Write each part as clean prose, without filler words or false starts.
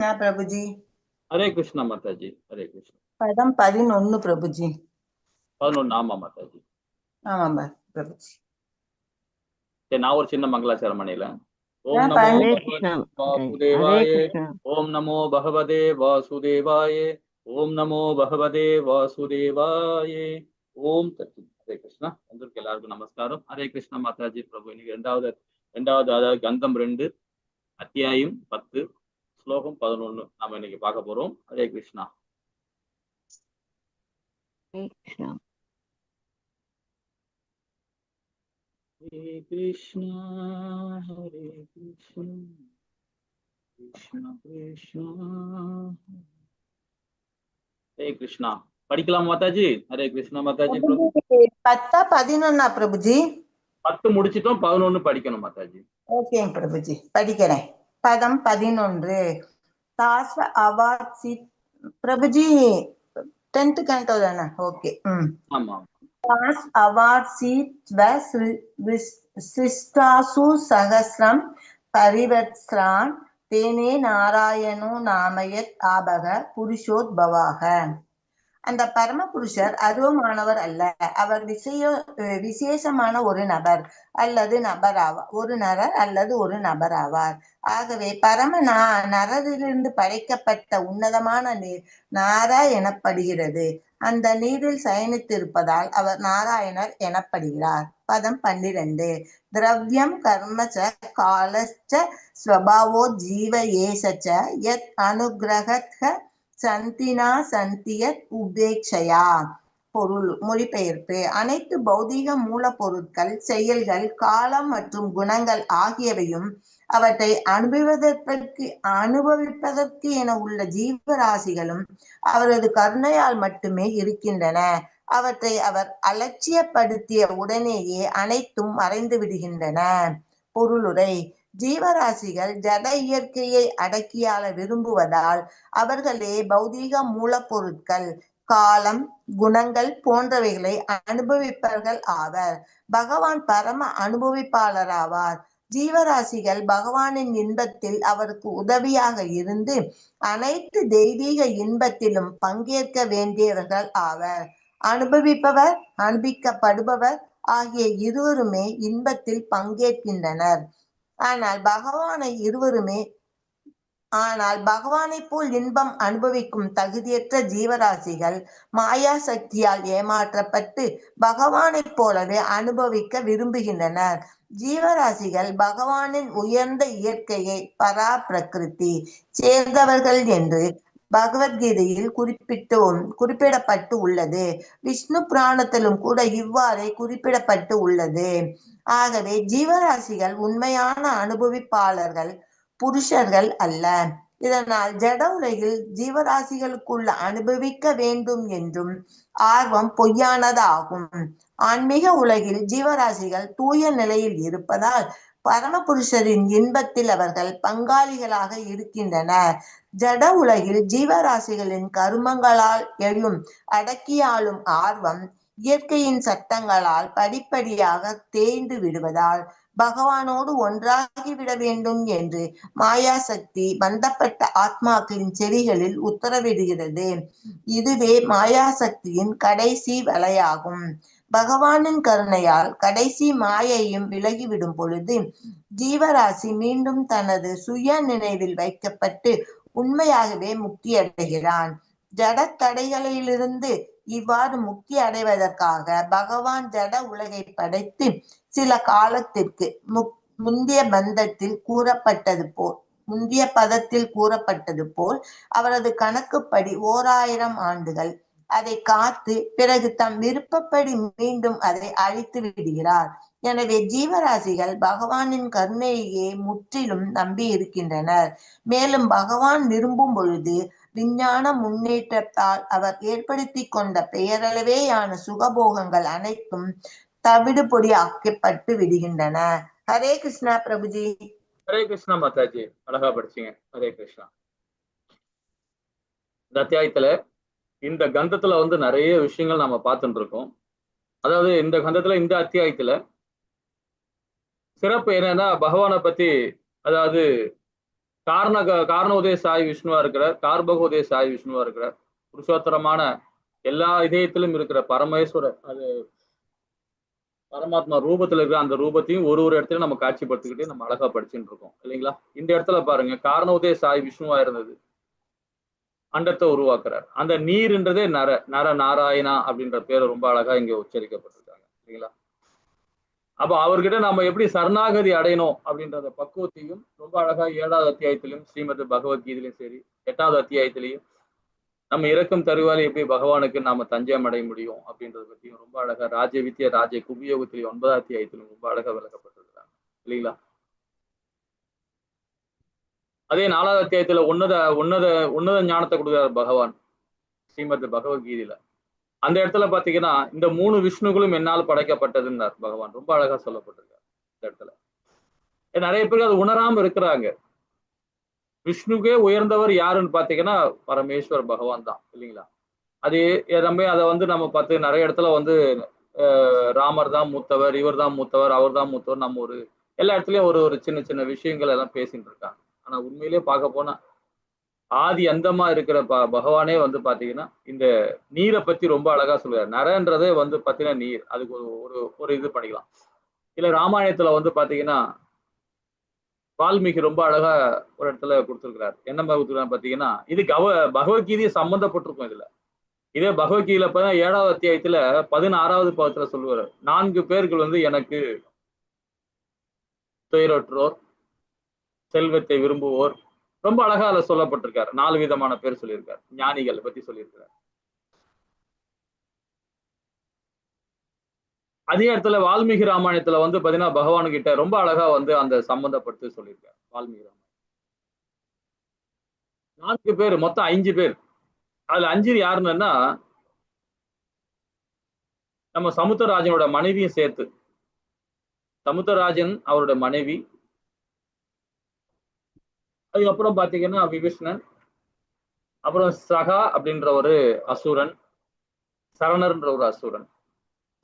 பிரபுஜி. ஹரே கிருஷ்ணா மாதாஜி. ஹரே கிருஷ்ணா. பதம் 11 பிரபுஜி. 11. ஆமா மாதாஜி. ஆமா பிரபுஜி. சரி, நான் ஒரு சின்ன மங்களாச்சரம் பண்ணிடலாம். ஓம் நான் நமோ பண்ணி- பகவதே வாசுதேவாய. ஓம் நமோ பகவதே வாசுதேவாய. ஓம் நமோ பகவதே வாசுதேவாய. ஓம் தத்து. ஹரே கிருஷ்ணா. வந்திருக்க எல்லாருக்கும் நமஸ்காரம். ஹரே கிருஷ்ணா மாதாஜி. பிரபு இன்னைக்கு ரெண்டாவது அதாவது கந்தம் 2 அத்தியாயம் 10 ஸ்லோகம் 11 நாம இன்னைக்கு பார்க்க போறோம். ஹரே கிருஷ்ணா. ஹரே கிருஷ்ணா ஹரே கிருஷ்ணா கிருஷ்ணா கிருஷ்ணா ஹரே கிருஷ்ணா. படிக்கலாம் மாதாஜி. ஹரே கிருஷ்ணா மாதாஜி. பிரபு 10 11 பிரபுஜி. 10 முடிச்சிட்டோம், 11 படிக்கணும் மாதாஜி. ஓகே பிரபுஜி, படிக்கிறேன். பதம் 11. தாஸ்வ அவாத் சீத் பிரபுஜி 10th canto தானே? ஓகே. ஆமா. தாஸ் அவாத் சீத் வ சிஷ்டாசு சகஸ்ரம் பரிவத்ஸ்ரான் தேனே நாராயணோ நாமயத் ஆபக புருஷோத்பவாக. அந்த பரம புருஷர் அருவமானவர் அல்ல, அவர் விசேஷமான ஒரு நபர் அல்லது ஒரு நரர் அல்லது ஒரு நபர் ஆவார். ஆகவே பரம நரரிலிருந்து படைக்கப்பட்ட உன்னதமான நீர் நாரா எனப்படுகிறது. அந்த நீரில் சயனித்திருப்பதால் அவர் நாராயணர் எனப்படுகிறார். பதம் 12. திரவியம் கர்மச்ச காலச்ச ஸ்வபாவோ ஜீவ ஏசச்ச யத் அனுகிரக சந்தினா சந்தியத் உபேக்ஷயா. பொருள் மொழிபெயர்ப்பு. அனைத்து பௌதீக மூலப்பொருட்கள், செயல்கள், காலம் மற்றும் குணங்கள் ஆகியவையும் அவற்றை அனுபவிப்பதற்கு என உள்ள ஜீவராசிகளும் அவரது கருணையால் மட்டுமே இருக்கின்றன. அவற்றை அவர் அலட்சியப்படுத்திய உடனேயே அனைத்தும் மறைந்து விடுகின்றன. பொருளுரை. ஜீவராசிகள் ஜட இயற்கையை அடக்கியாள விரும்புவதால் அவர்களே பௌதீக மூலப்பொருட்கள், காலம், குணங்கள் போன்றவைகளை அனுபவிப்பவர்கள் ஆவர். பகவான் பரம அனுபவிப்பாளராவார். ஜீவராசிகள் பகவானின் இன்பத்தில் அவருக்கு உதவியாக இருந்து அனைத்து தெய்வீக இன்பத்திலும் பங்கேற்க வேண்டியவர்கள் ஆவர். அனுபவிப்பவர், அனுபவிக்கப்படுபவர் ஆகிய இருவருமே இன்பத்தில் பங்கேற்கின்றனர். ஆனால் பகவானை போல் இன்பம் அனுபவிக்கும் தகுதியற்ற ஜீவராசிகள் மாயா சக்தியால் ஏமாற்றப்பட்டு பகவானைப் போலவே அனுபவிக்க விரும்புகின்றனர். ஜீவராசிகள் பகவானின் உயர்ந்த இயற்கையை பரா பிரகிருதி சேர்ந்தவர்கள் என்று பகவத்கீதையில் குறிப்பிடப்பட்டு உள்ளது. விஷ்ணு புராணத்திலும் கூட இவ்வாறே குறிப்பிடப்பட்டு உள்ளது. ஆகவே ஜீவராசிகள் உண்மையான அனுபவிப்பாளர்கள், புருஷர்கள் அல்ல. இதனால் ஜட உலகில் ஜீவராசிகளுக்குள்ள அனுபவிக்க வேண்டும் என்றும் ஆர்வம் பொய்யானதாகும். ஆன்மீக உலகில் ஜீவராசிகள் தூய நிலையில் இருப்பதால் பரமபுருஷரின் இன்பத்தில் அவர்கள் பங்காளிகளாக இருக்கின்றனர். ஜட உலகில் ஜீவராசிகளின் கருமங்களால் எழும் அடக்கியாளும் ஆர்வம் இயற்கையின் சட்டங்களால் படிப்படியாக தேய்ந்து விடுவதால் பகவானோடு ஒன்றாகிவிட வேண்டும் என்று மாயா சக்தி பந்தப்பட்ட ஆத்மாக்களின் செவிகளில் உத்தரவிடுகிறது. இதுவே மாயா சக்தியின் கடைசி வலையாகும். பகவானின் கருணையால் கடைசி மாயையும் விலகிவிடும் பொழுது ஜீவராசி மீண்டும் தனது சுய நினைவில் வைக்கப்பட்டு உண்மையாகவே முக்தி அடைகிறான். ஜட தடைகளிலிருந்து இவ்வாறு முக்தி அடைவதற்காக பகவான் ஜட உலகை படைத்து சில காலத்திற்கு முந்திய பதத்தில் கூறப்பட்டது போல் அவரது கணக்குப்படி 1000 ஆண்டுகள் அதை காத்து பிறகு தம் விருப்பப்படி மீண்டும் அதை அழித்து விடுகிறார். எனவே ஜீவராசிகள் பகவானின் கருணையே முற்றிலும் நம்பி இருக்கின்றனர். மேலும் பகவான் விரும்பும் பொழுது விஞ்ஞான முன்னேற்றத்தால் அவர் ஏற்படுத்தி கொண்ட பெயரளவேயான சுகபோகங்கள் அனைத்தும் தவிடுபொடி ஆக்கப்பட்டு விடுகின்றன. ஹரே கிருஷ்ணா பிரபுஜி. ஹரே கிருஷ்ணா மாதாஜி. அழகா படிச்சீங்க. ஹரே கிருஷ்ணா. இந்த அத்தியாயத்துல இந்த கந்தத்துல நிறைய விஷயங்கள் நாம பார்த்துட்டு இருக்கோம். அதாவது இந்த கந்தத்துல இந்த அத்தியாயத்துல சிறப்பு என்னன்னா பகவானை பத்தி, அதாவது காரண உதய சாய் விஷ்ணுவா இருக்கிறார், கார்பக உதய சாய் விஷ்ணுவா இருக்கிறார். புருஷோத்தரமான எல்லா இதயத்திலும் இருக்கிற பரமேஸ்வரர், அது பரமாத்மா ரூபத்துல இருக்கிற அந்த ரூபத்தையும் ஒரு இடத்துல நம்ம காட்சிப்படுத்திக்கிட்டு நம்ம அழகா படிச்சுட்டு இருக்கோம் இல்லைங்களா? இந்த இடத்துல பாருங்க, காரண உதய சாய் விஷ்ணுவா இருந்தது, அண்டத்தை உருவாக்குறார். அந்த நீர்ன்றதே நர நாராயணா அப்படின்ற பேரை ரொம்ப அழகா இங்க உச்சரிக்கப்பட்டிருக்காங்க இல்லைங்களா? அப்ப அவர்கிட்ட நம்ம எப்படி சரணாகதி அடையணும் அப்படின்றத பக்குவத்தையும் ரொம்ப அழகா 7வது அத்தியாயத்திலும் ஸ்ரீமத் பகவத்கீதையிலும் சரி, 8வது அத்தியாயத்திலையும் நம்ம இறக்கும் தருவாலை எப்படி பகவானுக்கு நாம தஞ்சம் அடைய முடியும் அப்படின்றத பத்தியும் ரொம்ப அழகா ராஜ வித்யா ராஜ குபியோகத்திலையும் 9வது அத்தியாயத்திலும் ரொம்ப அழகா விளக்கப்பட்டிருக்கிறாங்க இல்லைங்களா? அதே 4வது அத்தியாயத்துல உன்னத ஞானத்தை கொடுக்கிறார் பகவான் ஸ்ரீமத் பகவத்கீதையில. அந்த இடத்துல பாத்தீங்கன்னா இந்த 3 விஷ்ணுகளும் என்னால் படைக்கப்பட்டதுன்னார் பகவான். ரொம்ப அழகா சொல்லப்பட்டிருக்காரு இந்த இடத்துல. நிறைய பேருக்கு அது உணராம இருக்கிறாங்க. விஷ்ணுக்கே உயர்ந்தவர் யாருன்னு பாத்தீங்கன்னா பரமேஸ்வர் பகவான் தான் இல்லைங்களா? அது நம்ம அதை நம்ம பார்த்து நிறைய இடத்துல ராமர் தான் மூத்தவர், இவர் தான் மூத்தவர், அவர் தான் மூத்தவர், நம்ம எல்லா இடத்துலயும் ஒரு சின்ன சின்ன விஷயங்கள் எல்லாம் பேசிட்டு இருக்காங்க. ஆனா உண்மையிலேயே பார்க்க போனா ஆதி அந்தமா இருக்கிற பகவானே பாத்தீங்கன்னா இந்த நீரை பத்தி ரொம்ப அழகா சொல்லுவார். நரன்றதே பாத்தீங்கன்னா நீர். அதுக்கு ஒரு இது பண்ணிக்கலாம். இல்ல ராமாயணத்துல பாத்தீங்கன்னா வால்மீகி ரொம்ப அழகா ஒரு இடத்துல கொடுத்திருக்கிறார். என்ன கொடுத்துருக்காரு பாத்தீங்கன்னா, இது பகவத்கீதையை சம்பந்தப்பட்டிருக்கும். இதுல இதே பகவத்கீதையில 7வது அத்தியாயத்துல 16வது பாகத்துல சொல்லுவாரு, 4 பேர்கள் எனக்கு துயரற்றோர், செல்வத்தை விரும்புவோர், ரொம்ப அழகா அதுல சொல்லப்பட்டிருக்காரு. 4 விதமான பேர் சொல்லியிருக்காரு. ஞானிகள் பத்தி சொல்லியிருக்காரு. அதே இடத்துல வால்மீகி ராமாயணத்துல பாத்தீங்கன்னா பகவானு கிட்ட ரொம்ப அழகா அந்த சம்பந்தப்படுத்தி சொல்லியிருக்காரு. வால்மீகி ராமாயணம் 4 பேர், மொத்தம் 5 பேர். அதுல 5 யாருன்னா நம்ம சமுத்திரராஜனோட மனைவியும் சேர்த்து, சமுத்திரராஜன் அவரோட மனைவி, அதுக்கப்புறம் பாத்தீங்கன்னா விபீஷ்ணன், அப்புறம் சகா அப்படின்ற ஒரு அசுரன், சரணர்ன்ற ஒரு அசுரன்.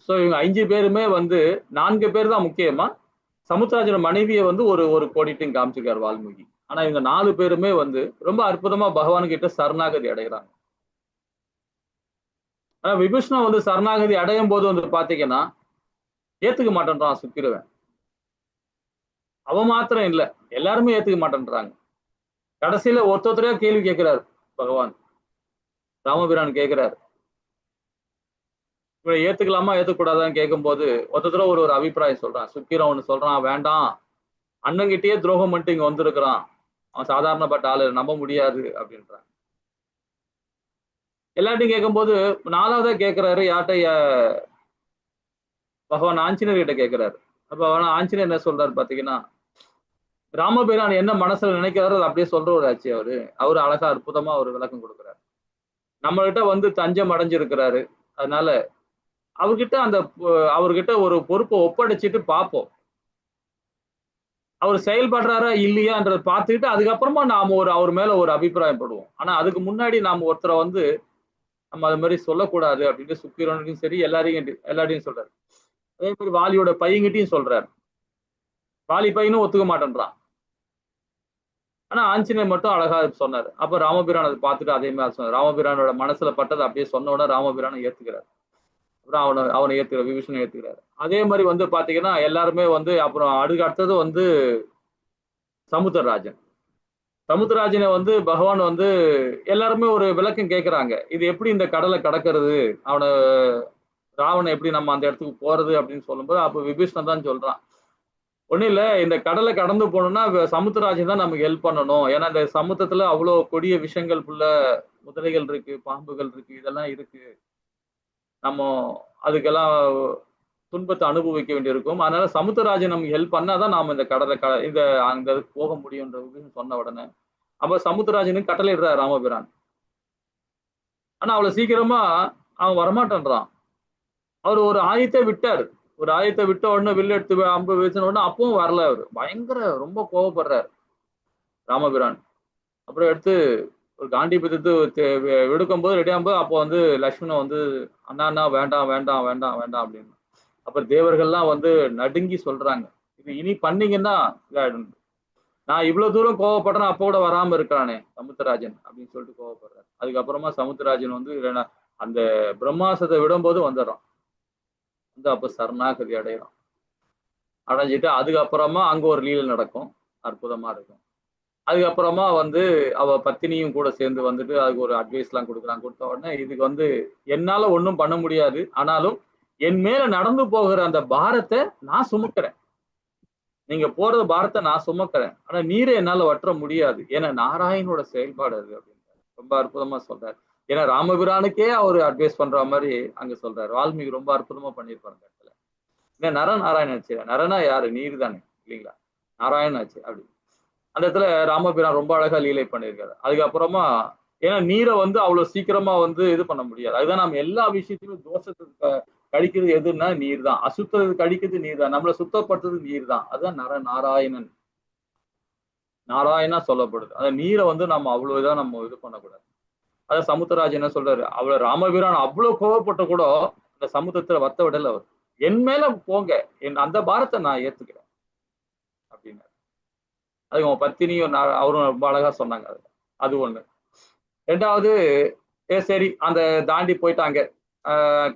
சோ இவங்க 5 பேருமே 4 பேர் தான் முக்கியமா. சமுத்திரராஜனோட மனைவியை ஒரு கோடிட்டும் காமிச்சிருக்காரு வால்மீகி. ஆனா இவங்க 4 பேருமே ரொம்ப அற்புதமா பகவான் கிட்ட சரணாகதி அடைகிறாங்க. ஆனா விபீஷ்ணன் சரணாகதி அடையும் போது பாத்தீங்கன்னா ஏத்துக்க மாட்டேன்றான் சுக்கிரவன். அவன் மாத்திரம் இல்ல, எல்லாருமே ஏத்துக்க மாட்டேன்றாங்க. கடைசியில ஒருத்தரையா கேள்வி கேட்கிறார் பகவான். ராமபிரான் கேட்கிறார், இவனை ஏத்துக்கலாமா ஏத்துக்கூடாதான்னு கேட்கும் போது ஒருத்தர ஒரு அபிப்பிராயம் சொல்றான். சுக்கிரன் ஒண்ணு சொல்றான், வேண்டாம், அண்ணங்கிட்டயே துரோகம் பண்ணிட்டு இங்க வந்திருக்கிறான், அவன் சாதாரணப்பட்ட ஆளு, நம்ப முடியாது அப்படின்றான். எல்லாத்தையும் கேட்கும் போது 4வதா கேட்கிறாரு யார்கிட்ட, பகவான் ஆஞ்சநேயர் கிட்ட கேட்கிறாரு. அப்ப ஆஞ்சநேயர் என்ன சொல்றாரு பாத்தீங்கன்னா, ராமபிரான் என்ன மனசுல நினைக்கிறாரோ அதை அப்படியே சொல்ற ஒரு ஆட்சி அவரு அழகா அற்புதமா ஒரு விளக்கம் கொடுக்கிறாரு. நம்மகிட்ட தஞ்சம் அடைஞ்சிருக்கிறாரு. அதனால அவர்கிட்ட ஒரு பொறுப்பை ஒப்படைச்சிட்டு பார்ப்போம், அவர் செயல்படுறாரா இல்லையான்றதை பார்த்துக்கிட்டு அதுக்கப்புறமா நாம அவர் மேல ஒரு அபிப்பிராயப்படுவோம். ஆனா அதுக்கு முன்னாடி நாம ஒருத்தரை நம்ம அது மாதிரி சொல்லக்கூடாது அப்படின்ட்டு சுக்கிரனுக்கும் சரி எல்லாரையும் சொல்றாரு. அதே மாதிரி வாலியோட பையன்கிட்டையும் சொல்றாரு. வாலி பையனும் ஒத்துக்க மாட்டேன்றான். ஆனா ஆஞ்சநேயர் மட்டும் அழகா சொன்னாரு. அப்ப ராமபிரான் அதை பார்த்துட்டு அதே மாதிரி சொன்னார். ராமபிரானோட மனசுல பட்டதை அப்படியே சொன்ன உடனே ராமபிரானை ஏத்துக்கிறார். அப்புறம் அவனை ஏத்துக்கிறார், விபீஷணனை ஏத்துக்கிறாரு. அதே மாதிரி பாத்தீங்கன்னா எல்லாருமே அப்புறம் அடுத்தது சமுத்திரராஜன். சமுத்திரராஜனை பகவான் எல்லாருமே ஒரு விளக்கம் கேட்கிறாங்க. இது எப்படி இந்த கடலை கடக்கிறது, ராவணன் எப்படி நம்ம அந்த இடத்துக்கு போறது அப்படின்னு சொல்லும்போது அப்ப விபீஷணன் தான் சொல்றான், ஒண்ணும் இல்ல, இந்த கடலை கடந்து போகணும்னா சமுத்திரராஜன் தான் நமக்கு ஹெல்ப் பண்ணணும். ஏன்னா இந்த சமுத்திரத்துல அவ்வளவு கொடிய விஷயங்கள் உள்ள முதலைகள் இருக்கு, பாம்புகள் இருக்கு, இதெல்லாம் இருக்கு, நம்ம அதுக்கெல்லாம் துன்பத்தை அனுபவிக்க வேண்டியிருக்கும். அதனால சமுத்திரராஜன் நமக்கு ஹெல்ப் பண்ணாதான் நாம இந்த கடலை அங்க போக முடியும்ன்ற சொன்ன உடனே அப்ப சமுத்திரராஜனுக்கு கட்டளையிடுறார் ராமபிரான். ஆனா அவ்வளவு சீக்கிரமா அவன் வரமாட்டேன்றான். அவர் ஒரு ஆயத்தை விட்டார். ஒரு ஆயத்தை விட்ட உடனே வில்லு எடுத்து அம்பு வீசின உடனே அப்பவும் வரல. அவரு பயங்கர ரொம்ப கோவப்படுறாரு ராமபிரான். அப்புறம் எடுத்து ஒரு காண்டி பிடித்து விடுக்கும் போது ரெடியாகும் போது அப்போ லட்சுமணன் அண்ணா வேண்டாம் வேண்டாம் வேண்டாம் வேண்டாம் அப்படின்னு. அப்புறம் தேவர்கள்லாம் நடுங்கி சொல்றாங்க, இது இனி பண்ணீங்கன்னா இதாயிடும். நான் இவ்வளவு தூரம் கோவப்படுறேன், அப்போ கூட வராம இருக்கிறானே சமுத்திரராஜன் அப்படின்னு சொல்லிட்டு கோவப்படுறாரு. அதுக்கப்புறமா சமுத்திரராஜன் வந்து அந்த பிரம்மாசத்தை விடும்போது வந்துடுறான். வந்து அப்ப சரணாகதி அடையிறான். அடைஞ்சிட்டு அதுக்கப்புறமா அங்க ஒரு லீலை நடக்கும், அற்புதமா இருக்கும். அதுக்கப்புறமா வந்து அவ பத்தினியும் கூட சேர்ந்து வந்துட்டு அதுக்கு ஒரு அட்வைஸ் எல்லாம் கொடுக்குறாங்க. கொடுத்த உடனே இதுக்கு வந்து என்னால ஒண்ணும் பண்ண முடியாது, ஆனாலும் என் மேல நடந்து போகிற அந்த பாரத்தை நான் சுமக்கிறேன். நீங்க போறது பாரத்தை நான் சுமக்கிறேன், ஆனா நீரை என்னால வற்ற முடியாது, ஏன்னா நாராயணோட செயல்பாடு அது அப்படின்னு ரொம்ப அற்புதமா சொல்றாரு. ஏன்னா ராமபிரானுக்கே அவரு அட்வைஸ் பண்ற மாதிரி அங்க சொல்றாரு. வால்மீகி ரொம்ப அற்புதமா பண்ணியிருப்பாரு அந்த இடத்துல. ஏன்னா நரநாராயணாச்சு, நரனா யாரு? நீர் தானே இல்லைங்களா? நாராயணாச்சு அப்படி அந்த இடத்துல ராமபிரான் ரொம்ப அழகா லீலை பண்ணியிருக்காரு. அதுக்கப்புறமா ஏன்னா நீரை வந்து அவ்வளவு சீக்கிரமா வந்து இது பண்ண முடியாது. அதுதான் நம்ம எல்லா விஷயத்தையுமே தோஷத்துக்கு கழிக்கிறது எதுன்னா நீர் தான். அசுத்தது கழிக்கிறது நீர் தான். நம்மளை சுத்தப்படுத்துறது நீர் தான். அதுதான் நாராயணன், நாராயணா சொல்லப்படுது. அந்த நீரை வந்து நம்ம அவ்வளவுதான் நம்ம இது பண்ணக்கூடாது. அதான் சமுத்திரராஜ் என்ன சொல்றாரு, அவ்வளவு ராமபிரான் அவ்வளவு கோவப்பட்ட கூட இந்த சமுத்திரத்துல வத்த விடல அவர். என் மேல போங்க, அந்த பாரத்தை நான் ஏத்துக்கிறேன் அப்படின்னு. அது உங்க பத்தினியும் அவரும் ரொம்ப அழகா சொன்னாங்க. அது ஒண்ணு. ரெண்டாவது சரி அந்த தாண்டி போயிட்டாங்க.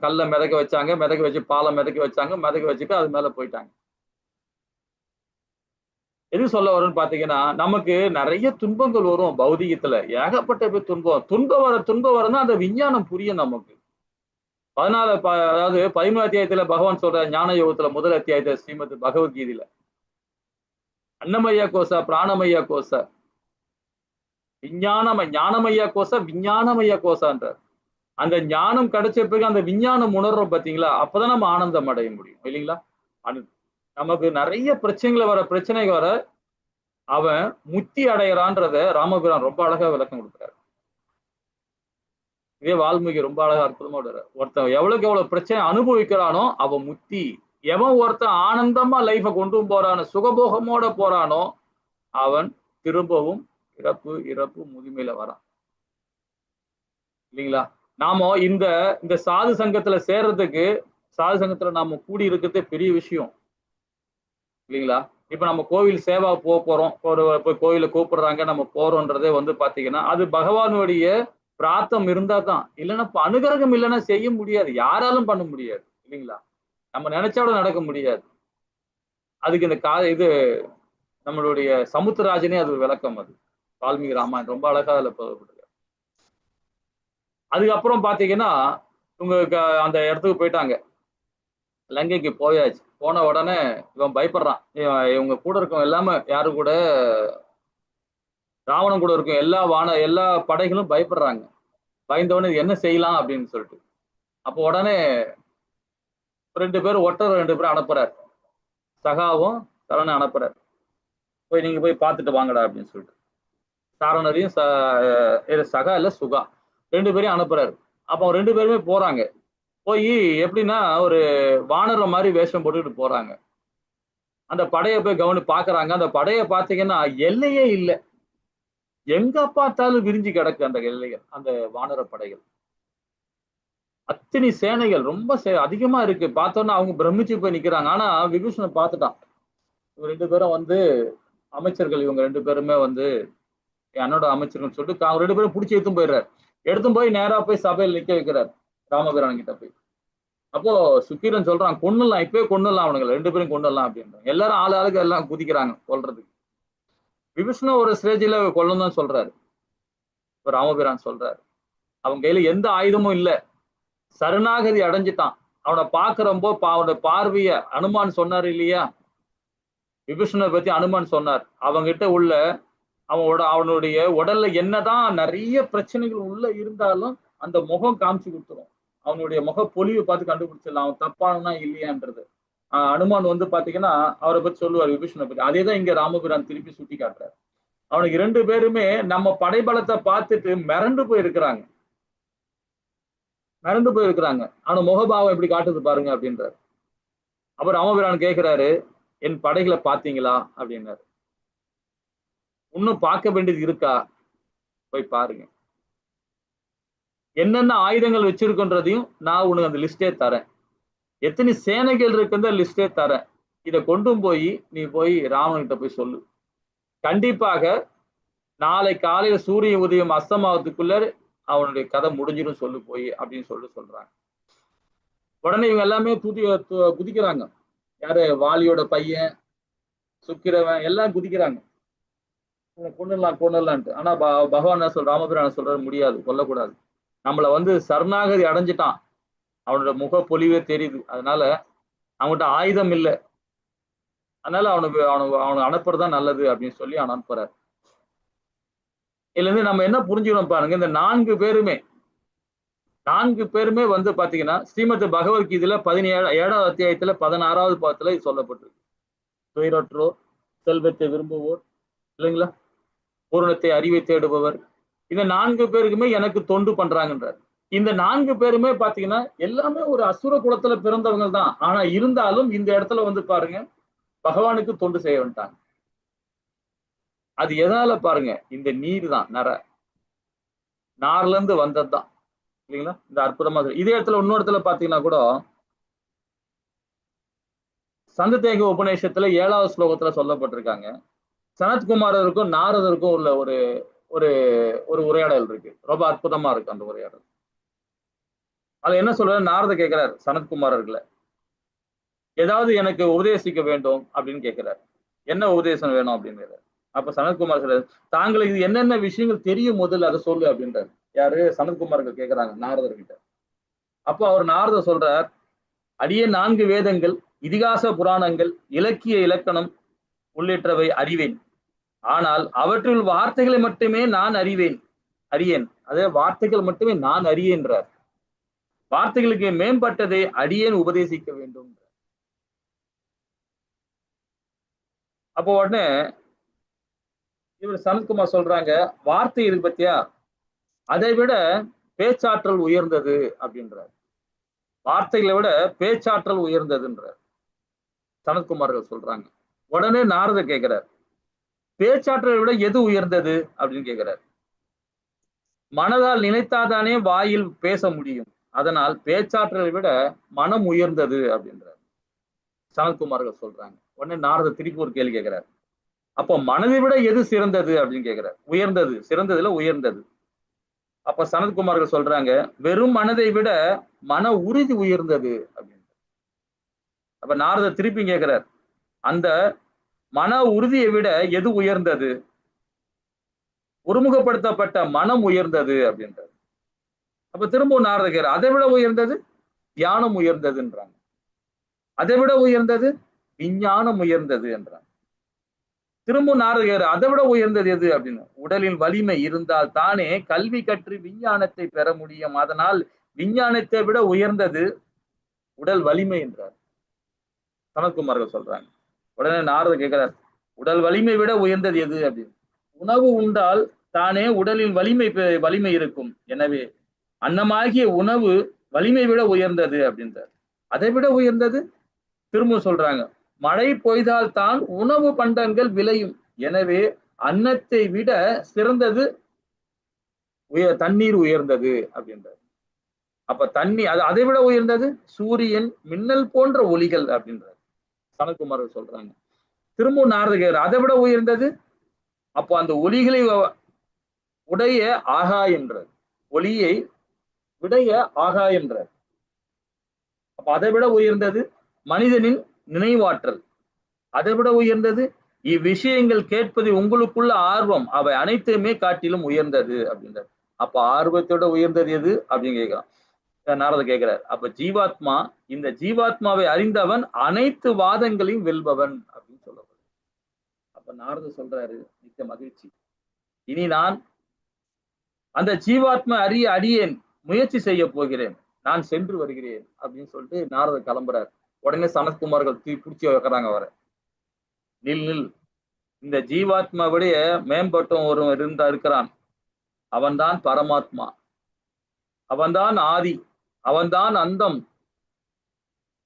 கல்லை மிதக்க வச்சாங்க, மிதக்க வச்சு பாலை மிதக்க வச்சாங்க, மிதக்க வச்சுட்டு அது மேல போயிட்டாங்க. எது சொல்ல வரும்னு பாத்தீங்கன்னா, நமக்கு நிறைய துன்பங்கள் வரும் பௌதிகத்துல, ஏகப்பட்ட துன்பம் வரனா அந்த விஞ்ஞானம் புரியும் நமக்கு. 14 அதாவது 13 அத்தியாயத்துல பகவான் சொல்ற ஞான யோகத்துல முதல் அத்தியாயத்துல ஸ்ரீமத் பகவத்கீதையில அன்னமய்ய கோச பிராணமய்ய கோச ஞானமய்ய கோச விஞ்ஞானமய்ய கோசான்றார். அந்த ஞானம் கிடைச்ச பிறகு அந்த விஞ்ஞானம் உணர்றோம் பாத்தீங்களா, அப்பதான் நம்ம ஆனந்தம் அடைய முடியும் இல்லைங்களா? நமக்கு நிறைய பிரச்சனைகள் வர அவன் முத்தி அடைகிறான்றத ராமபிரான் ரொம்ப அழகா விளக்கம் கொடுக்குறாரு. இதே வால்மீகி ரொம்ப அழகா அற்புதமா விடுறாரு. ஒருத்தன் எவ்வளவு பிரச்சனை அனுபவிக்கிறானோ அவன் முத்தி. எவன் ஒருத்தன் ஆனந்தமா லைஃப கொண்டு போறானோ, சுகபோகமோட போறானோ அவன் திரும்பவும் இறப்பு முதுமையில வரான் இல்லைங்களா? நாம இந்த சாது சங்கத்துல சேர்றதுக்கு, சாது சங்கத்துல நாம கூடி இருக்கிறதே பெரிய விஷயம் இல்லைங்களா? இப்ப நம்ம கோவில் சேவா போறோம், கோயில கூப்பிடுறாங்க, நம்ம போறோம்ன்றதே வந்து பாத்தீங்கன்னா அது பகவானுடைய பிரார்த்தம் இருந்தா தான். இல்லைன்னா அனுகிரகம் இல்லைன்னா செய்ய முடியாது, யாராலும் பண்ண முடியாது இல்லைங்களா? நம்ம நினைச்சோட நடக்க முடியாது. அதுக்கு இது நம்மளுடைய சமுத்திரராஜனே அது ஒரு விளக்கம். அது வால்மீகி ராமாயணம் ரொம்ப அழகா அதுல போகப்படுது. அதுக்கப்புறம் பாத்தீங்கன்னா உங்களுக்கு அந்த இடத்துக்கு போயிட்டாங்க, லங்கைக்கு போயாச்சு. போன உடனே இவன் பயப்படுறான். இவங்க கூட இருக்கவங்க எல்லாமே யாரு கூட, ராவணன் கூட இருக்கும் எல்லா படைகளும் பயப்படுறாங்க. பயந்தவனே என்ன செய்யலாம் அப்படின்னு சொல்லிட்டு அப்போ உடனே 2 பேரும் ஒற்றர் 2 பேரும் அனுப்புறாரு. சகாவும் சரண அனுப்புறாரு. நீங்க போய் பார்த்துட்டு வாங்கடா அப்படின்னு சொல்லிட்டு சாரணரையும் சகா இல்ல சுகா 2 பேரையும் அனுப்புறாரு. அப்போ 2 பேருமே போறாங்க. போய் எப்படின்னா ஒரு வானர மாதிரி வேஷம் போட்டுக்கிட்டு போறாங்க. அந்த படையை போய் பாக்குறாங்க. அந்த படையை பார்த்தீங்கன்னா எல்லையே இல்லை, எங்க பார்த்தாலும் விரிஞ்சு கிடக்கு அந்த எல்லைகள், அந்த வானர படைகள். அத்தனை சேனைகள் ரொம்ப அதிகமா இருக்கு. பார்த்தோன்னா அவங்க பிரமிச்சு போய் நிக்கிறாங்க. ஆனா விபீஷணன் பார்த்துட்டான். இவங்க 2 பேரும் வந்து அமைச்சர்கள், இவங்க 2 பேருமே வந்து என்னோட அமைச்சர்கள் சொல்லிட்டு அவங்க 2 பேரும் பிடிச்சி எடுத்துன்னு போயிடுறாரு. எடுத்துன்னு போய் நேரா போய் சபையில் நிக்க வைக்கிறார் ராமபிரான் கிட்ட போய். அப்போ சுக்கிரன் சொல்றான், கொன்னுலாம், இப்பவே கொன்னுலாம், அவனுங்களை 2 பேரும் கொன்னுலாம் அப்படின்றாங்க. எல்லாரும் ஆளுக்கு எல்லாம் குதிக்கிறாங்க கொல்றதுக்கு. விபீஷணன் ஒரு ஸ்டேஜில் கொல்லணும் தான் சொல்றாரு. இப்ப ராமபிரான் சொல்றாரு, அவன் கையில எந்த ஆயுதமும் இல்லை, சரணாகதி அடைஞ்சிட்டான். அவனை பாக்குறப்போ அவனோட பார்வைய அனுமான் சொன்னார் இல்லையா, விபீஷணனை பத்தி அனுமான் சொன்னார். அவங்கிட்ட உள்ள அவனுடைய உடல்ல என்னதான் நிறைய பிரச்சனைகள் உள்ள இருந்தாலும் அந்த முகம் காமிச்சு கொடுத்துரும். அவனுடைய முக பொலிவை பார்த்து கண்டுபிடிச்சிடலாம் அவன் தப்பானா இல்லையான்றது. அனுமான் வந்து பாத்தீங்கன்னா அவரை பத்தி சொல்லுவார் விபீஷணனை பத்தி. அதே தான் இங்க ராமபிரான் திருப்பி சுட்டி காட்டுறாரு. அவனுக்கு 2 பேருமே நம்ம படைபலத்தை பார்த்துட்டு மிரண்டு போயிருக்கிறாங்க. அவன முகபாவம் எப்படி காட்டுது பாருங்க அப்படின்றாரு. அப்புறம் ராமபிரான் கேட்கிறாரு, என் படைகளை பாத்தீங்களா அப்படின்னாரு. இன்னும் பார்க்க வேண்டியது இருக்கா, போய் பாருங்க, என்னென்ன ஆயுதங்கள் வச்சிருக்கின்றதையும் நான் உனக்கு அந்த லிஸ்டே தரேன், எத்தனை சேனைகள் இருக்குன்ற லிஸ்டே தரேன், இதை கொண்டு போய் நீ போய் ராவணன்கிட்ட போய் சொல்லு. கண்டிப்பாக நாளை காலையில சூரிய உதயம் அஸ்தமாவதுக்குள்ள அவனுடைய கதை முடிஞ்சிடும் சொல்லு போய் அப்படின்னு சொல்றாங்க. உடனே இவங்க எல்லாமே குதிக்கிறாங்க. யாரு? வாலியோட பையன், சுக்கிரவன் எல்லாம் குதிக்கிறாங்க. கொண்டுலான்ட்டு. ஆனா பகவான் என்ன சொல்ற, ராமபிரான சொல்றாரு, முடியாது, கொல்லக்கூடாது. நம்மள சரணாகதி அடைஞ்சிட்டான், அவனோட முக பொலிவே தெரியுது, அதனால அவன்கிட்ட ஆயுதம் இல்லை, அதனால அவனை அனுப்புறதுதான் நல்லது அப்படின்னு சொல்லி அவன் அனுப்புறாரு. இதுல இருந்து நம்ம என்ன புரிஞ்சுக்கணும் பாருங்க, இந்த நான்கு பேருமே பாத்தீங்கன்னா ஸ்ரீமத் பகவத்கீதையில 17ஆவது அத்தியாயத்துல 16வது பாகத்துல இது சொல்லப்பட்டிருக்கு. துயரற்றோர், செல்வத்தை விரும்புவோர், இல்லைங்களா, பூரணத்தை அறிவை தேடுபவர், இந்த 4 பேருக்குமே எனக்கு தொண்டு பண்றாங்கன்றார். இந்த 4 பேருமே பாத்தீங்கன்னா எல்லாமே ஒரு அசுர குலத்துல பிறந்தவங்க தான். ஆனா இருந்தாலும் இந்த இடத்துல பாருங்க பகவானுக்கு தொண்டு செய்ய வேண்டாங்க. அது எதனால பாருங்க, இந்த நீர் தான், நார்ல இருந்து வந்ததுதான், இல்லைங்களா? இந்த அற்புதமா இதே இடத்துல இன்னொரு இடத்துல பாத்தீங்கன்னா கூட சந்ததேக உபநிஷத்துல 7வது ஸ்லோகத்துல சொல்லப்பட்டிருக்காங்க, சனத்குமாரருக்கும் நாரதருக்கும் உள்ள ஒரு ஒரு ஒரு உரையாடல் இருக்கு. ரொம்ப அற்புதமா இருக்கு அந்த உரையாடல். அது என்ன சொல்றாரு, நாரத கேட்கிறார் சனத்குமாரர்களை, ஏதாவது எனக்கு உபதேசிக்க வேண்டும் அப்படின்னு கேட்கிறார். என்ன உபதேசம் வேணும் அப்படின்னு. அப்ப சனத்குமார் சொல்றாரு, தாங்களுக்கு இது என்னென்ன விஷயங்கள் தெரியும் முதல்ல அதை சொல்லு அப்படின்றாரு. யாரு? சனத்குமார்கள் கேட்கிறாங்க நாரதர்கிட்ட. அப்போ அவர் நாரதர் சொல்றார், அடியே 4 வேதங்கள், இதிகாச புராணங்கள், இலக்கிய இலக்கணம் உள்ளிட்டவை அறிவேன். ஆனால் அவற்றில் வார்த்தைகளை மட்டுமே நான் அறியேன். அதே வார்த்தைகள் மட்டுமே நான் அறியேன்றார். வார்த்தைகளுக்கு மேம்பட்டதை அடியேன் உபதேசிக்க வேண்டும். அப்போ உடனே இவர் சனத்குமார் சொல்றாங்க, வார்த்தை இருக்கு பத்தியா, அதை விட பேச்சாற்றல் உயர்ந்தது அப்படின்றார். வார்த்தைகளை விட பேச்சாற்றல் உயர்ந்ததுன்றார் சனத்குமார்கள் சொல்றாங்க. உடனே நாரத கேட்கிறார், பேச்சாற்றலை விட எது உயர்ந்தது அப்படின்னு கேட்கிறார். மனதால் நினைத்தாதானே வாயில் பேச முடியும், அதனால் பேச்சாற்றலை விட மனம் உயர்ந்தது அப்படின்றார் சனத்குமார்கள் சொல்றாங்க. உடனே நாரத திருப்பி ஒரு கேள்வி கேட்கிறார், அப்போ மனதை விட எது சிறந்தது அப்படின்னு கேட்கிறார். உயர்ந்தது, சிறந்ததுல உயர்ந்தது. அப்ப சனத்குமார்கள் சொல்றாங்க, வெறும் மனதை விட மன உறுதி உயர்ந்தது அப்படின்னு. அப்ப நாரத திருப்பி கேட்கிறார், அந்த மன உறுதியை விட எது உயர்ந்தது? ஒருமுகப்படுத்தப்பட்ட மனம் உயர்ந்தது அப்படின்றார். அப்ப திரும்ப நாரத கேட்கிறார், அதை விட உயர்ந்தது தியானம் உயர்ந்ததுன்றாங்க. அதை விட உயர்ந்தது விஞ்ஞானம் உயர்ந்தது என்றாங்க. திரும்ப நாரதர், அதை விட உயர்ந்தது எது அப்படின்னு. உடலின் வலிமை இருந்தால் தானே கல்வி கற்று விஞ்ஞானத்தை பெற முடியும், அதனால் விஞ்ஞானத்தை விட உயர்ந்தது உடல் வலிமை என்றார் சனத்குமார்கள் சொல்றாங்க. உடனே நாரத கேட்கிறார், உடல் வலிமை விட உயர்ந்தது எது அப்படின்னு. உணவு உண்டால் தானே உடலின் வலிமை இருக்கும், எனவே அன்னமாகிய உணவு வலிமை விட உயர்ந்தது அப்படின்றார். அதை விட உயர்ந்தது திரும்ப சொல்றாங்க, மழை பொய்தால் தான் உணவு பண்டங்கள் விளையும், எனவே அன்னத்தை விட சிறந்தது தண்ணீர் உயர்ந்தது அப்படின்றார். அப்ப தண்ணி அதை விட உயர்ந்தது சூரியன், மின்னல் போன்ற ஒளிகள் அப்படின்றார் சனத்குமார் சொல்றாங்க. திரும்ப நாரதர், அதை விட உயர்ந்தது, அப்போ அந்த ஒளிகளை உடைய ஆகாயன்றார், ஒளியை விடைய ஆகாயன்றார். அப்ப அதை விட உயர்ந்தது மனிதனின் நினைவாற்றல், அதை விட உயர்ந்தது இவ்விஷயங்கள் கேட்பது உங்களுக்குள்ள ஆர்வம், அவை அனைத்துமே காட்டிலும் உயர்ந்தது அப்படின்றார். அப்ப ஆர்வத்தோட உயர்ந்தது எது அப்படின்னு கேட்கிறான் நாரத கேட்கிறார். அப்ப ஜீவாத்மா, இந்த ஜீவாத்மாவை அறிந்தவன் அனைத்து வாதங்களையும் வெல்பவன் அப்படின்னு சொல்லப்படுது. அப்ப நாரத சொல்றாரு, மிக்க மகிழ்ச்சி, இனி நான் அந்த ஜீவாத்மா அறிய அடியேன் முயற்சி செய்ய போகிறேன், நான் சென்று வருகிறேன் அப்படின்னு சொல்லிட்டு நாரத கிளம்புறாரு. உடனே சனத்குமார்கள் பிடிச்சி வைக்கிறாங்க அவரை, நில், இந்த ஜீவாத்மாவுடைய மேம்பட்டம் ஒருவன் இருக்கிறான், அவன்தான் பரமாத்மா, அவன்தான் ஆதி, அவன்தான் அந்தம்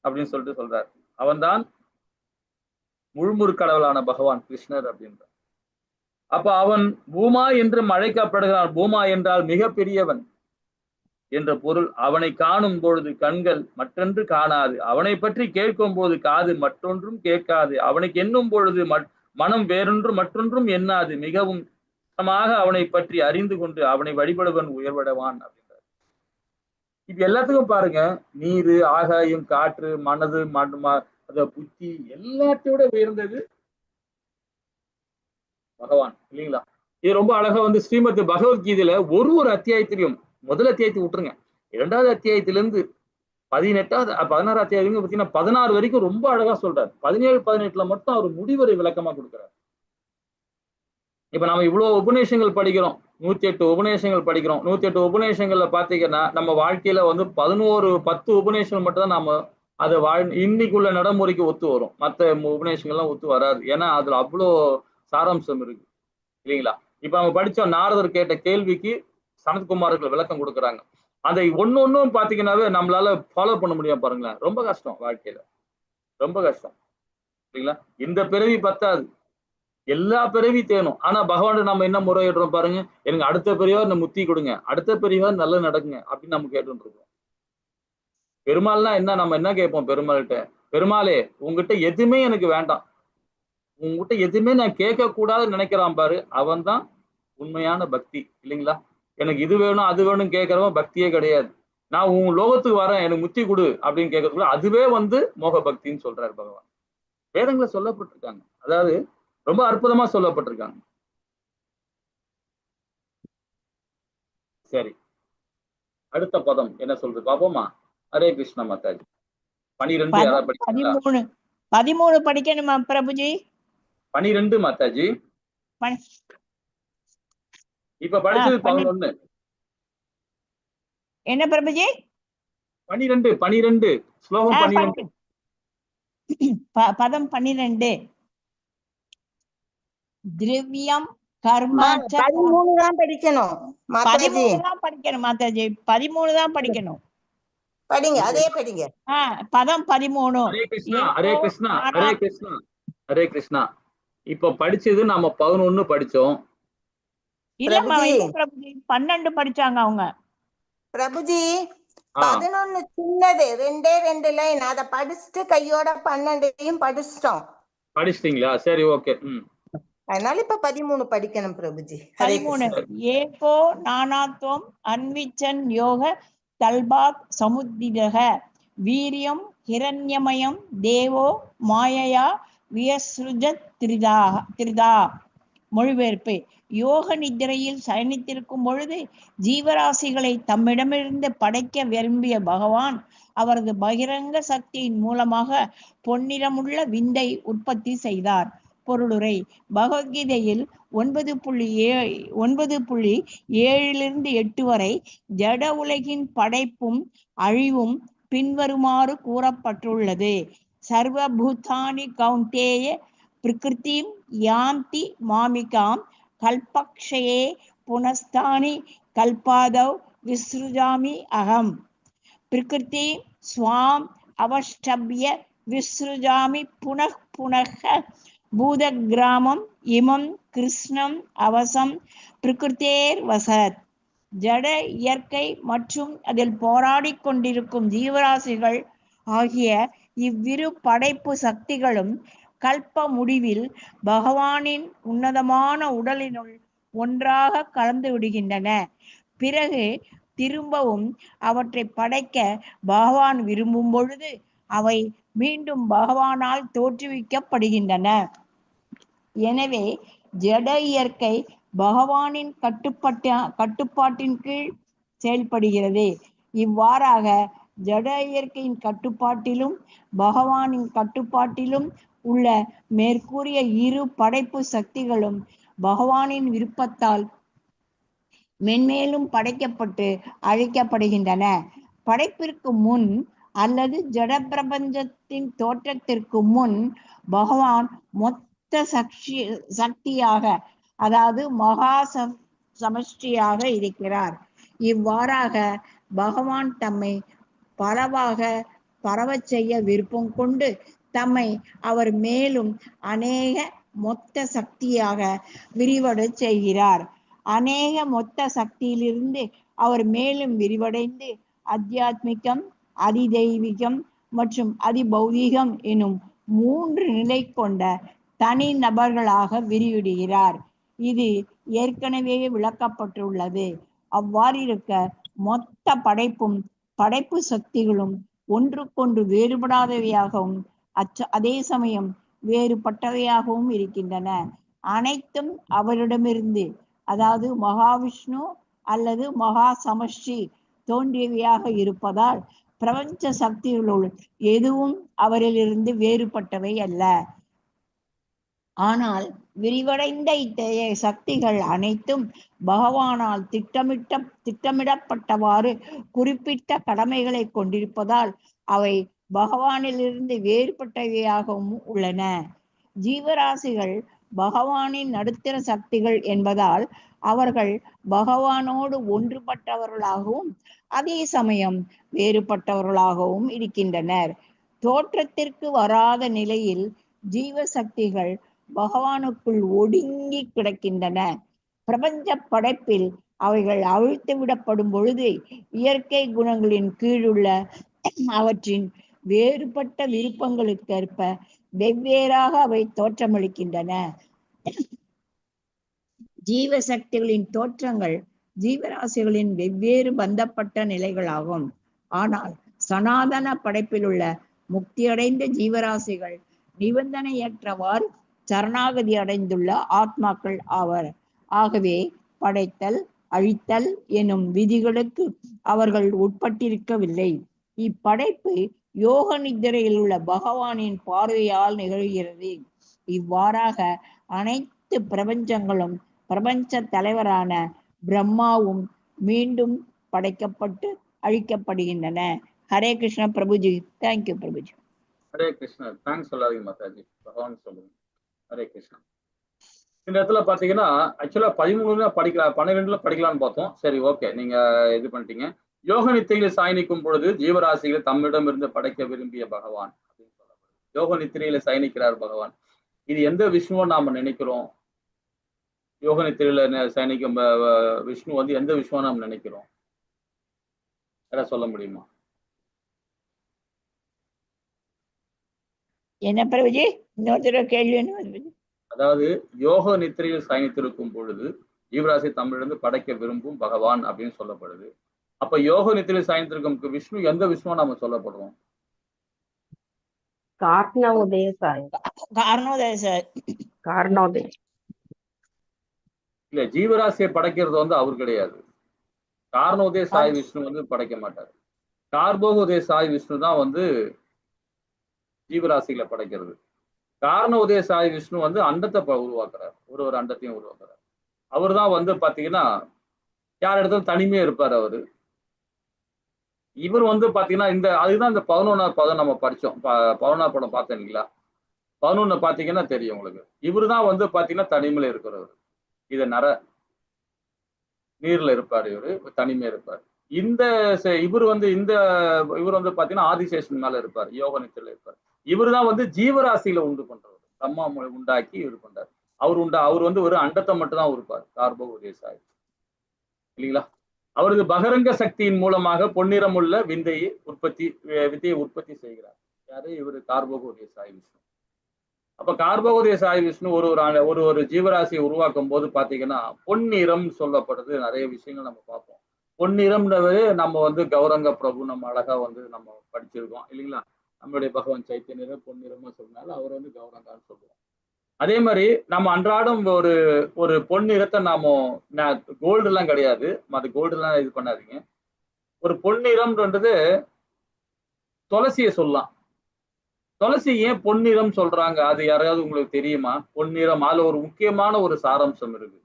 அப்படின்னு சொல்லிட்டு சொல்றார். அவன்தான் முழுமுறு கடவுளான பகவான் கிருஷ்ணர் அப்படின்றார். அப்ப அவன் பூமா என்று அழைக்கப்படுகிறான். பூமா என்றால் மிக பெரியவன் என்ற பொருள். அவனை காணும் பொழுது கண்கள் மற்றொன்று காணாது, அவனை பற்றி கேட்கும் போது காது மற்றொன்றும் கேட்காது, அவனுக்கு எண்ணும் பொழுது மனம் வேறொன்று மற்றொன்றும் எண்ணாது மிகவும் அவனை பற்றி அறிந்து கொண்டு அவனை வழிபடுவன் உயர்வடைவான் அப்படின்றார். இது எல்லாத்துக்கும் பாருங்க, நீரு, ஆகாயம், காற்று, மனது, புத்தி எல்லாத்தையோட உயர்ந்தது பகவான் இல்லைங்களா? இது ரொம்ப அழகா ஸ்ரீமத் பகவத்கீதையில ஒரு அத்தியாயத்திலையும், முதல் அத்தியாயத்தை விட்டுருங்க, 2வது அத்தியாயத்திலிருந்து 18வது 16 அத்தியாயம் பாத்தீங்கன்னா 16 வரைக்கும் ரொம்ப அழகா சொல்றாரு. 17, 18ல மட்டும் அவர் முடிவுரை விளக்கமா கொடுக்கிறார். இப்ப நம்ம இவ்வளவு உபநேசங்கள் படிக்கிறோம், 108 உபநேசங்கள் படிக்கிறோம். 108 உபநேசங்கள்ல பாத்தீங்கன்னா நம்ம வாழ்க்கையில 10 உபநேசங்கள் மட்டும் தான் நாம அதை இன்னைக்குள்ள நடைமுறைக்கு ஒத்து வரும். மத்த உபநேசங்கள்லாம் ஒத்து வராது. ஏன்னா அதுல அவ்வளோ சாராம்சம் இருக்கு இல்லைங்களா? இப்ப நம்ம படிச்சோம், நாரதர் கேட்ட கேள்விக்கு சனத்குமார்கள் விளக்கம் கொடுக்குறாங்க. அதை ஒன்னொன்னும் பாத்தீங்கன்னாவே நம்மளால ஃபாலோ பண்ண முடியும் பாருங்களேன். ரொம்ப கஷ்டம் வாழ்க்கையில, ரொம்ப கஷ்டம் இல்லைங்களா? இந்த பிறவி பத்தாது, எல்லா பிறவி தேணும். ஆனா பகவான் நம்ம என்ன முறையிடுறோம் பாருங்க, எனக்கு அடுத்த பிறவியா முத்தி கொடுங்க, அடுத்த பிறவியா நல்லது நடக்குங்க அப்படின்னு நம்ம கேட்டு இருக்கோம். பெருமாள்னா என்ன, நம்ம என்ன கேட்போம் பெருமாள்கிட்ட? பெருமாளே உங்ககிட்ட எதுவுமே எனக்கு வேண்டாம், உங்ககிட்ட எதுவுமே நான் கேட்க கூடாதுன்னு நினைக்கிறான் பாரு, அவன் தான் உண்மையான பக்தி இல்லைங்களா? எனக்கு இது வேணும் அது வேணும் கேட்கறவன் பக்தியே கிடையாது. நான் உன் லோகத்துக்கு வரேன், எனக்கு முத்தி கொடு அப்படின்னு கேட்கறதுக்குள்ள அதுவே மோக பக்தின்னு சொல்றாரு பகவான். வேதங்களை சொல்லப்பட்டிருக்காங்க, அதாவது ரொம்ப அற்புதமா சொல்லப்பட்டிருக்காங்க. சரி, அடுத்த பதம் என்ன சொல்றது பாப்போமா? ஹரே கிருஷ்ண மாதாஜி. 12 யாராவது படிக்கிறீங்களா? 13 படிக்கணுமா பிரபுஜி? 12 மாதாஜி. இப்ப படிச்சது 11. என்ன பிரபுஜி? 12 ஸ்லோகம் 12. பதம் 12. திரவியம் கர்ம 13 தான் படிக்கணும் மாதாஜி. 13 தான் படிக்கணும் மாதாஜி, 13 தான் படிக்கணும். படிங்க, அதே படிங்க. பதம் 13. ஹரே கிருஷ்ணா, ஹரே கிருஷ்ணா, ஹரே கிருஷ்ணா, ஹரே கிருஷ்ணா. இப்ப படிச்சது நாம 11 படிச்சோம். இல்லம்மா பிரபுஜி 12 படிச்சாங்க அவங்க. பிரபுஜி 11 சின்னது, 2 லைன், அத படிச்சுட்டு கையோட 12ஐயும் படிச்சிட்டோம். படிச்சிட்டீங்களா? சரி, ஓகே. அதனால இப்ப 13 படிக்கணும் பிரபுஜி. 13 ஏகோ நானாத்வம் அன்விச்சன் யோக தல்பாத் சமுத்திதக வீரியம் ஹிரண்யமயம் தேவோ மாயையா வியஸ்ருஜத் திரிதா. மொழிபெயர்ப்பு: யோக நித்திரையில் சயனித்திருக்கும் பொழுது ஜீவராசிகளை தம்மிடமிருந்து படைக்க விரும்பிய பகவான் அவரது பகிரங்க சக்தியின் மூலமாக பொன்னிறமுள்ள விந்தை உற்பத்தி செய்தார். பொருளுரை: பகவத்கீதையில் 9.7 வரை ஜட உலகின் படைப்பும் அழிவும் பின்வருமாறு கூறப்பட்டுள்ளது. சர்வபூதானி கௌந்தேய பிரகிருதிம் யாந்தி மாமிகாம் கல்பக்ஷயே புனஸ்தானி கல்பாதவ் விஸ்ருஜாமி அகம் பிரகிருதி ஸ்வாம் அவஷ்டப்ய விஸ்ருஜாமி புனః புனః பூதகிராமம் இமம் கிருஷ்ணம் அவசம் பிரகிருதேர் வசத். ஜட இயற்கை மற்றும் அதில் போராடி கொண்டிருக்கும் ஜீவராசிகள் ஆகிய இவ்விரு படைப்பு சக்திகளும் கல்ப முடிவில் பகவானின் உன்னதமான உடலினுள் ஒன்றாக கலந்து விடுகின்றன. பிறகு திரும்பவும் அவற்றை படைக்க பகவான் விரும்பும் பொழுது அவை மீண்டும் பகவானால் தோற்றுவிக்கப்படுகின்றன. எனவே ஜட இயற்கை பகவானின் கட்டுப்பாட்டின் கீழ் செயல்படுகிறது. இவ்வாறாக ஜட இயற்கையின் கட்டுப்பாட்டிலும் பகவானின் கட்டுப்பாட்டிலும் உள்ள மேற்கூறிய இரு படைப்பு சக்திகளும் பகவானின் விருப்பத்தால் மென்மேலும் படைக்கப்பட்டு அழிக்கப்படுகின்றன. படைப்பிற்கு முன் அல்லது ஜட பிரபஞ்சத்தின் தோற்றத்திற்கு முன் பகவான் மொத்த சக்தியாக, அதாவது மகா சமஷ்டியாக இருக்கிறார். இவ்வாறாக பகவான் தம்மை பலவாக பரவச் செய்ய விருப்பம் கொண்டு தம்மை அவர் மேலும் அநேக மொத்த சக்தியாக விரிவடை செய்கிறார். அநேக மொத்த சக்தியிலிருந்து அவர் மேலும் விரிவடைந்து அத்தியாத்மிகம், அதிதெய்வீகம் மற்றும் அதிபௌதீகம் எனும் 3 நிலை கொண்ட தனி நபர்களாக விரிவிடுகிறார். இது ஏற்கனவே விளக்கப்பட்டுள்ளது. அவ்வாறிருக்க மொத்த படைப்பும் படைப்பு சக்திகளும் ஒன்றுக்கொன்று வேறுபடாதவையாகவும் அதே சமயம் வேறுபட்டவையாகவும் இருக்கின்றன. அனைத்தும் அவரிடமிருந்து, அதாவது மகாவிஷ்ணு அல்லது மகா சமஷ்டி தோன்றியவையாக இருப்பதால் பிரபஞ்ச சக்திகளுள் எதுவும் அவரிலிருந்து வேறுபட்டவை அல்ல. ஆனால் விரிவடைந்த இத்தகைய சக்திகள் அனைத்தும் பகவானால் திட்டமிடப்பட்டவாறு குறிப்பிட்ட கடமைகளை கொண்டிருப்பதால் அவை பகவானிலிருந்து வேறுபட்டவையாகவும் உள்ளன. ஜீவராசிகள் பகவானின் நடுத்தர சக்திகள் என்பதால் அவர்கள் பகவானோடு ஒன்றுபட்டவர்களாகவும் அதே சமயம் வேறுபட்டவர்களாகவும் இருக்கின்றனர். தோற்றத்திற்கு வராத நிலையில் ஜீவசக்திகள் பகவானுக்குள் ஒடுங்கி கிடக்கின்றன. பிரபஞ்ச படைப்பில் அவைகள் அவிழ்த்து விடப்படும் பொழுது இயற்கை குணங்களின் கீழுள்ள அவற்றின் வேறுபட்ட விருப்பங்களுக்கேற்ப வெவ்வேறாக அவை தோற்றமளிக்கின்றன. ஜீவசக்திகளின் தோற்றங்கள் ஜீவராசிகளின் வெவ்வேறு பந்தப்பட்ட நிலைகளாகும். ஆனால் சனாதன படைப்பில் உள்ள முக்தியடைந்த ஜீவராசிகள் நிபந்தனையற்றவாறு சரணாகதி அடைந்துள்ள ஆத்மாக்கள் ஆவர். ஆகவே படைத்தல் அழித்தல் எனும் விதிகளுக்கு அவர்கள் உட்பட்டிருக்கவில்லை. இப்படைப்பு யோக நித்திரையில் உள்ள பகவானின் பார்வையால் நிகழ்கிறது. இவ்வாறாக அனைத்து பிரபஞ்சங்களும் பிரபஞ்ச தலைவரான பிரம்மாவும் மீண்டும் படைக்கப்பட்டு அழிக்கப்படுகின்றன. ஹரே கிருஷ்ண பிரபுஜி. தேங்க்யூ பிரபுஜி. ஹரே கிருஷ்ணா. தேங்க்ஸ் சொல்லாதீங்க மாதாஜி, பகவான் சொல்லுங்க. ஹரே கிருஷ்ணா. இந்த இடத்துல பாத்தீங்கன்னா ஆக்சுவலா 13 படிக்கலாம், 12 படிக்கலாம்னு பார்த்தோம். சரி, ஓகே, நீங்க இது பண்ணிட்டீங்க. யோக நித்திரையில் சாயனிக்கும் பொழுது ஜீவராசிகளை தம்மிடம் இருந்து படைக்க விரும்பிய பகவான் அப்படின்னு சொல்லப்படுது. யோக நித்திரையில சயனிக்கிறார் பகவான். இது எந்த விஷ்ணுவை நாம நினைக்கிறோம்? யோக நித்திரையில சயனிக்கும் விஷ்ணு வந்து எந்த விஷ்ணுவை நாம் நினைக்கிறோம்? யாரா சொல்ல முடியுமா? என்ன பிரபுஜி? இன்னொரு கேள்வி என்ன? அதாவது யோக நித்திரையில் சயனித்திருக்கும் பொழுது ஜீவராசி தமிழிலிருந்து படைக்க விரும்பும் பகவான் அப்படின்னு சொல்லப்படுது. அப்ப யோக நித்திரையில் சயனித்திருக்கும் விஷ்ணு எந்த விஷ்ணுவா நாம சொல்லப்படுறோம்? காரணோதய இல்ல, ஜீவராசியை படைக்கிறது வந்து அவர் கிடையாது. காரணோதய சாய் விஷ்ணு வந்து படைக்க மாட்டார். கார்போகோதய சாய் விஷ்ணு தான் வந்து ஜீவராசிகளை படைக்கிறது. காரண உதய சாய் விஷ்ணு வந்து அண்டத்தை உருவாக்குறார். ஒரு அண்டத்தையும் உருவாக்குறார். அவர் தான் வந்து பாத்தீங்கன்னா யார் இடத்துல தனிமையா இருப்பார் அவரு. இவர் வந்து பாத்தீங்கன்னா அதுதான் இந்த 11ஆம் பதம் நம்ம படிச்சோம். 11ஆம் படம் பார்த்தேன் இல்லைங்களா? 11 பாத்தீங்கன்னா தெரியும் உங்களுக்கு. இவரு தான் வந்து பாத்தீங்கன்னா தனிமையில இருக்கிறவர். இத நீர்ல இருப்பார். இவரு தனிமையா இருப்பார். இவர் வந்து பாத்தீங்கன்னா ஆதிசேஷன் மேல இருப்பார். யோக நித்திரையில இருப்பார். இவர் தான் வந்து ஜீவராசியில உண்டு பண்றவர். பிரம்மா உண்டாக்கி இவர் பண்றார். அவர் வந்து ஒரு அண்டத்தை மட்டும் தான் இருப்பார். கார்போகோதய சாய் இல்லைங்களா? அவரது பகரங்க சக்தியின் மூலமாக பொன்னிறமுள்ள விந்தையை உற்பத்தி செய்கிறார். யாரு? இவர் கார்போகோதய சாய் விஷ்ணு. அப்ப கார்போகோதய சாய் விஷ்ணு ஒரு ஜீவராசியை உருவாக்கும் போது பாத்தீங்கன்னா பொன்னிறம் சொல்லப்படுது. நிறைய விஷயங்கள் நம்ம பார்ப்போம். பொன்னிறம்ன்றது நம்ம வந்து கௌரங்க பிரபு நம்ம அழகா வந்து நம்ம படிச்சிருக்கோம் இல்லைங்களா? நம்மளுடைய பகவான் சைத்தன்யரை பொன்னிறமா சொன்னால அவர் வந்து கௌரங்கான்னு சொல்லுவோம். அதே மாதிரி நம்ம அன்றாடம் ஒரு பொன்னிறத்தை கோல்டு எல்லாம் கிடையாது, அது கோல்டு எல்லாம் இது பண்ணாதீங்க. ஒரு பொன்னிறம்ன்றது துளசியை சொல்லலாம். துளசி ஏன் பொன்னிறம் சொல்றாங்க? அது யாராவது உங்களுக்கு தெரியுமா? பொன்னிறம் அதுல ஒரு முக்கியமான ஒரு சாராம்சம் இருக்கு.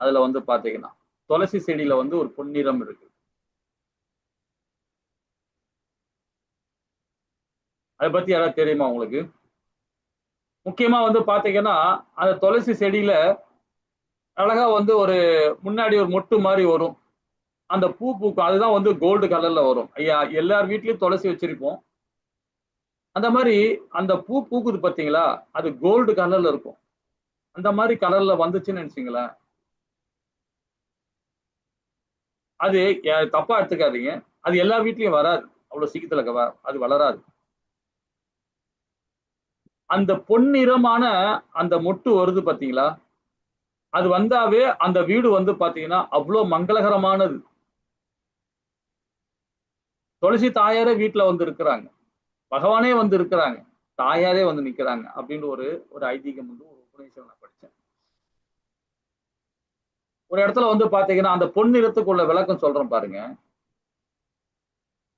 அதுல வந்து பாத்தீங்கன்னா துளசி செடியில வந்து ஒரு பொன்னிறம் இருக்கு. அதை பத்தி யாராவது தெரியுமா உங்களுக்கு? முக்கியமா வந்து பாத்தீங்கன்னா அந்த துளசி செடியில அழகா வந்து முன்னாடி ஒரு மொட்டு மாதிரி வரும். அந்த பூ பூக்கும். அதுதான் வந்து கோல்டு கலர்ல வரும். ஐயா, எல்லார் வீட்லயும் துளசி வச்சிருப்போம். அந்த மாதிரி அந்த பூ பூக்குது பாத்தீங்களா? அது கோல்டு கலர்ல இருக்கும். அந்த மாதிரி கலர்ல வந்துச்சுன்னு நினைச்சீங்களேன், அது தப்பா எடுத்துக்காதீங்க. அது எல்லா வீட்லயும் வராது. அவ்வளவு சீக்கிரத்துல அது வளராது. அந்த பொன்னிறமான அந்த மொட்டு வருது பாத்தீங்களா, அது வந்தாவே அந்த வீடு வந்து பாத்தீங்கன்னா அவ்வளவு மங்களகரமானது. துளசி தாயாரே வீட்டுல வந்து இருக்கிறாங்க, பகவானே வந்து இருக்கிறாங்க, தாயாரே வந்து நிக்கிறாங்க அப்படின்னு ஒரு ஒரு ஐதீகம் வந்து ஒரு உபநிஷம் நான் படிச்சேன். ஒரு இடத்துல வந்து பாத்தீங்கன்னா அந்த பொன்னிறத்துக்குள்ள விளக்கம் சொல்றேன் பாருங்க.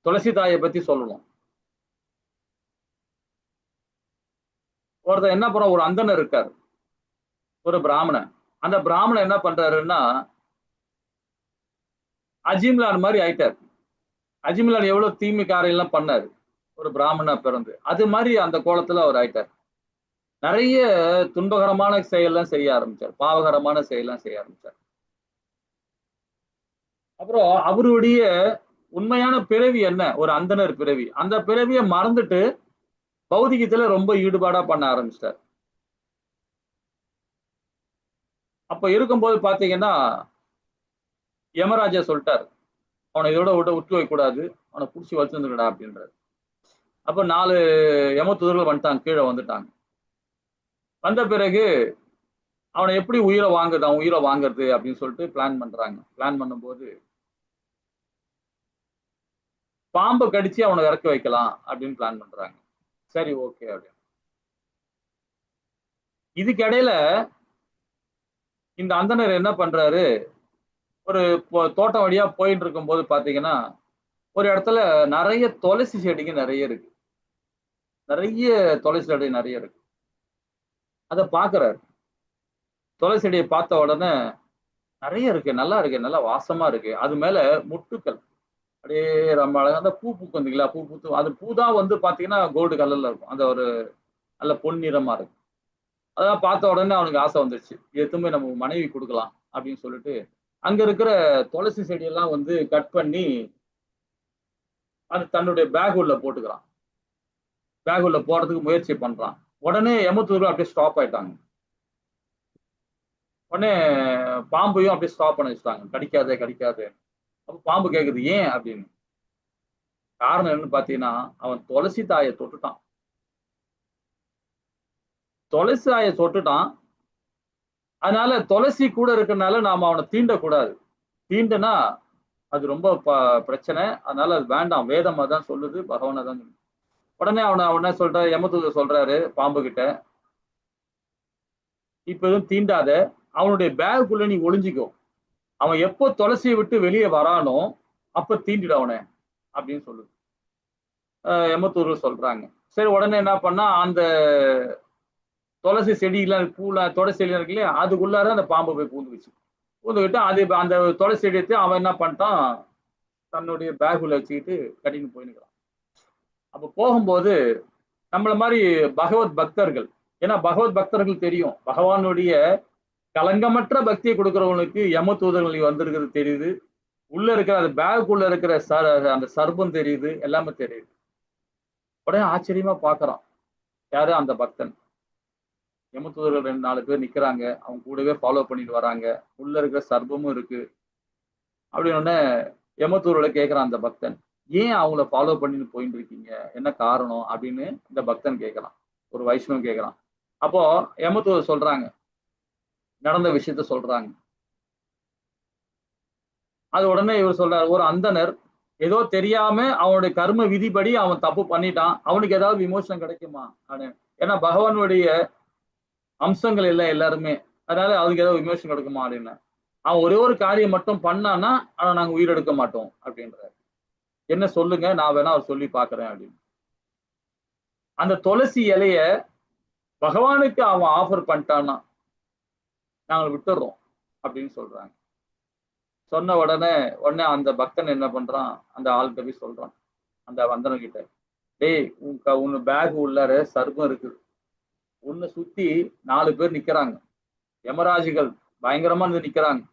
துளசி தாயை பத்தி சொல்லணும். ஒருத்தர் என்ன பண்ண, ஒரு அந்தனர் இருக்காரு, ஒரு பிராமணன். அந்த பிராமணன் என்ன பண்றாருன்னா அஜிம்லான் மாதிரி ஆயிட்டாரு. அஜிம்லான் எவ்வளவு தீமை காரியம் எல்லாம் பண்ணாரு ஒரு பிராமணா பிறந்து, அது மாதிரி அந்த கோலத்துல அவர் ஆயிட்டார். நிறைய துன்பகரமான செயல்லாம் செய்ய ஆரம்பிச்சார், பாவகரமான செயல்லாம் செய்ய ஆரம்பிச்சார். அப்புறம் அவருடைய உண்மையான பிறவி என்ன, ஒரு அந்தனர் பிறவி. அந்த பிறவியை மறந்துட்டு பௌதிகத்துல ரொம்ப ஈடுபாடா பண்ண ஆரம்பிச்சிட்டார். அப்ப இருக்கும்போது பாத்தீங்கன்னா யமராஜா சொல்லிட்டார், அவனை இதோட விட்டு வைக்க கூடாது, அவனை புடிச்சு வச்சிருந்துடா அப்படின்றாரு. அப்ப 4 யமதூதர்கள் வந்துட்டாங்க, கீழே வந்துட்டாங்க. வந்த பிறகு அவனை எப்படி உயிரை வாங்குறது அப்படின்னு சொல்லிட்டு பிளான் பண்றாங்க. பிளான் பண்ணும்போது பாம்பை கடிச்சு அவனை இறக்க வைக்கலாம் அப்படின்னு பிளான் பண்றாங்க. சரி, ஓகே அப்படின்னு. இதுக்கு இடையில இந்த அந்தனர் என்ன பண்றாரு, ஒரு தோட்டம் வழியா போயிட்டு இருக்கும் போது பாத்தீங்கன்னா ஒரு இடத்துல நிறைய துளசி செடிங்க நிறைய இருக்கு, நிறைய துளசி செடி நிறைய இருக்கு. அதை பாக்குறாரு. துளசி செடியை பார்த்த உடனே நிறைய இருக்கு, நல்லா இருக்கு, நல்லா வாசமா இருக்கு, அது மேல முட்டுக்கள் அப்படியே ரொம்ப அழகா அந்த பூ பூக்கும் இல்லைங்களா, பூ பூத்து, அது பூதான் வந்து பாத்தீங்கன்னா கோல்டு கலர்ல இருக்கும், அந்த ஒரு நல்ல பொன்னிறமா இருக்கும். அதான் பார்த்த உடனே அவனுக்கு ஆசை வந்துருச்சு, எதுவுமே நம்ம மனைவி கொடுக்கலாம் அப்படின்னு சொல்லிட்டு அங்க இருக்கிற துளசி செடியெல்லாம் வந்து கட் பண்ணி அது தன்னுடைய பேக் உள்ள போட்டுக்கிறான். பேக் உள்ள போறதுக்கு முயற்சி பண்றான். உடனே யமதூதர்கள் அப்படியே ஸ்டாப் ஆயிட்டாங்க. உடனே பாம்பையும் அப்படியே ஸ்டாப் பண்ண வச்சுட்டாங்க, கடிக்காதே கடிக்காதே. அப்ப பாம்பு கேக்குது ஏன் அப்படின்னு. காரணம் என்னன்னு பாத்தீங்கன்னா அவன் துளசி தாயை தொட்டுட்டான். துளசி தாயை தொட்டுட்டான், அதனால துளசி கூட இருக்கிறதுனால நாம அவனை தீண்டக்கூடாது. தீண்டுனா அது ரொம்ப பிரச்சனை, அதனால அது வேண்டாம், வேதம் அதான் சொல்லுது, பகவான் தான். உடனே அவனை சொல்ற யமதூதர் சொல்றாரு பாம்பு கிட்ட, இப்ப எதுவும் தீண்டாத, அவனுடைய பேக்குள்ள நீ ஒளிஞ்சிக்கோ, அவன் எப்போ துளசியை விட்டு வெளியே வரானோ அப்ப தீண்டிட அவனை அப்படின்னு சொல்லுது யமதூதர் சொல்றாங்க. சரி, உடனே என்ன பண்ணா அந்த துளசி செடியெல்லாம் பூலாம் துளசி செடியெல்லாம் இருக்கு இல்லையா, அதுக்குள்ளார அந்த பாம்பை போய் பூந்துக்கிட்டு அது அந்த துளசி செடியத்தை அவன் என்ன பண்ணிட்டான், தன்னுடைய பேக்குள்ள வச்சுக்கிட்டு கட்டின்னு போயின்னுக்கிறான். அப்ப போகும்போது நம்மள மாதிரி பகவத் பக்தர்கள், ஏன்னா பகவத் பக்தர்கள் தெரியும், பகவானுடைய கலங்கமற்ற பக்தியை கொடுக்கிறவனுக்கு யம தூதர்கள் வந்திருக்கிறது தெரியுது, உள்ள இருக்கிற அந்த பேக்குள்ள இருக்கிற அந்த சர்பம் தெரியுது, எல்லாமே தெரியுது. உடனே ஆச்சரியமா பாக்குறான் யாரு, அந்த பக்தன். யம தூதர்கள் 2-4 பேர் நிக்கிறாங்க, அவங்க கூடவே ஃபாலோ பண்ணிட்டு வராங்க, உள்ள இருக்கிற சர்பமும் இருக்கு. அப்படின்னு யம தூதர்களை கேட்கிறான் அந்த பக்தன், ஏன் அவங்கள ஃபாலோ பண்ணிட்டு போயிட்டு இருக்கீங்க, என்ன காரணம் அப்படின்னு இந்த பக்தன் கேட்கறான், ஒரு வைஷ்ணவன் கேட்கறான். அப்போ யம தூதர் சொல்றாங்க, நடந்த விஷயத்த சொல்றாங்க. அது உடனே இவர் சொல்றாரு, ஒரு அந்தனர் ஏதோ தெரியாம அவனுடைய கர்ம விதிப்படி அவன் தப்பு பண்ணிட்டான், அவனுக்கு ஏதாவது விமோசனம் கிடைக்குமா அப்படின்னு. ஏன்னா பகவானுடைய அம்சங்கள் இல்லை எல்லாருமே, அதனால அதுக்கு ஏதாவது விமோசனம் கிடைக்குமா அப்படின்னு. அவன் ஒரே ஒரு காரியம் மட்டும் பண்ணான்னா ஆனா நாங்க உயிரெடுக்க மாட்டோம் அப்படின்றாரு. என்ன சொல்லுங்க, நான் வேணா அவர் சொல்லி பாக்குறேன் அப்படின்னு. அந்த துளசி இலைய பகவானுக்கு அவன் ஆஃபர் பண்ணிட்டான்னா நாங்க விட்டுறோம் அப்படின்னு சொல்றாங்க. சொன்ன உடனே அந்த பக்தன் என்ன பண்றான், அந்த ஆள்கிட்ட போய் சொல்றான், அந்த வந்தன கிட்ட, டேய் உன் பேக் உள்ளார சர்பம் இருக்குது, உன்னை சுத்தி 4 பேர் நிக்கிறாங்க, யமராஜிகள் பயங்கரமா நிக்கிறாங்க,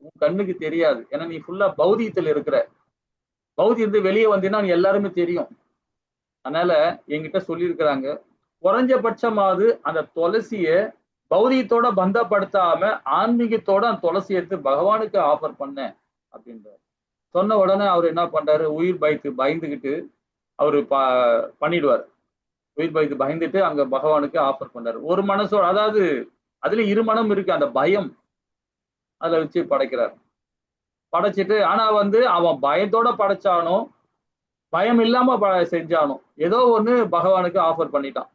உன் கண்ணுக்கு தெரியாது, ஏன்னா நீ ஃபுல்லா பௌதியத்துல இருக்கிற, பௌதியத்து வெளியே வந்தீங்கன்னா எல்லாருமே தெரியும், அதனால என்கிட்ட சொல்லியிருக்கிறாங்க, குறைஞ்சபட்சமாவது அந்த துளசிய பௌதியத்தோட பந்தப்படுத்தாம ஆன்மீகத்தோட அந்த துளசி எடுத்து பகவானுக்கு ஆஃபர் பண்ண அப்படின்ற. சொன்ன உடனே அவர் என்ன பண்றாரு, உயிர் பயந்துகிட்டு அவரு பண்ணிடுவார். உயிர் பயத்துக்கு பயந்துட்டு அங்க பகவானுக்கு ஆஃபர் பண்றாரு. ஒரு மனசோட, அதாவது அதுல இரு மனம் இருக்கு. அந்த பயம் அதுல வச்சு படைக்கிறார். படைச்சிட்டு ஆனா வந்து அவன் பயத்தோட படைச்சானோ பயம் இல்லாம செஞ்சானோ ஏதோ ஒண்ணு பகவானுக்கு ஆஃபர் பண்ணிட்டான்.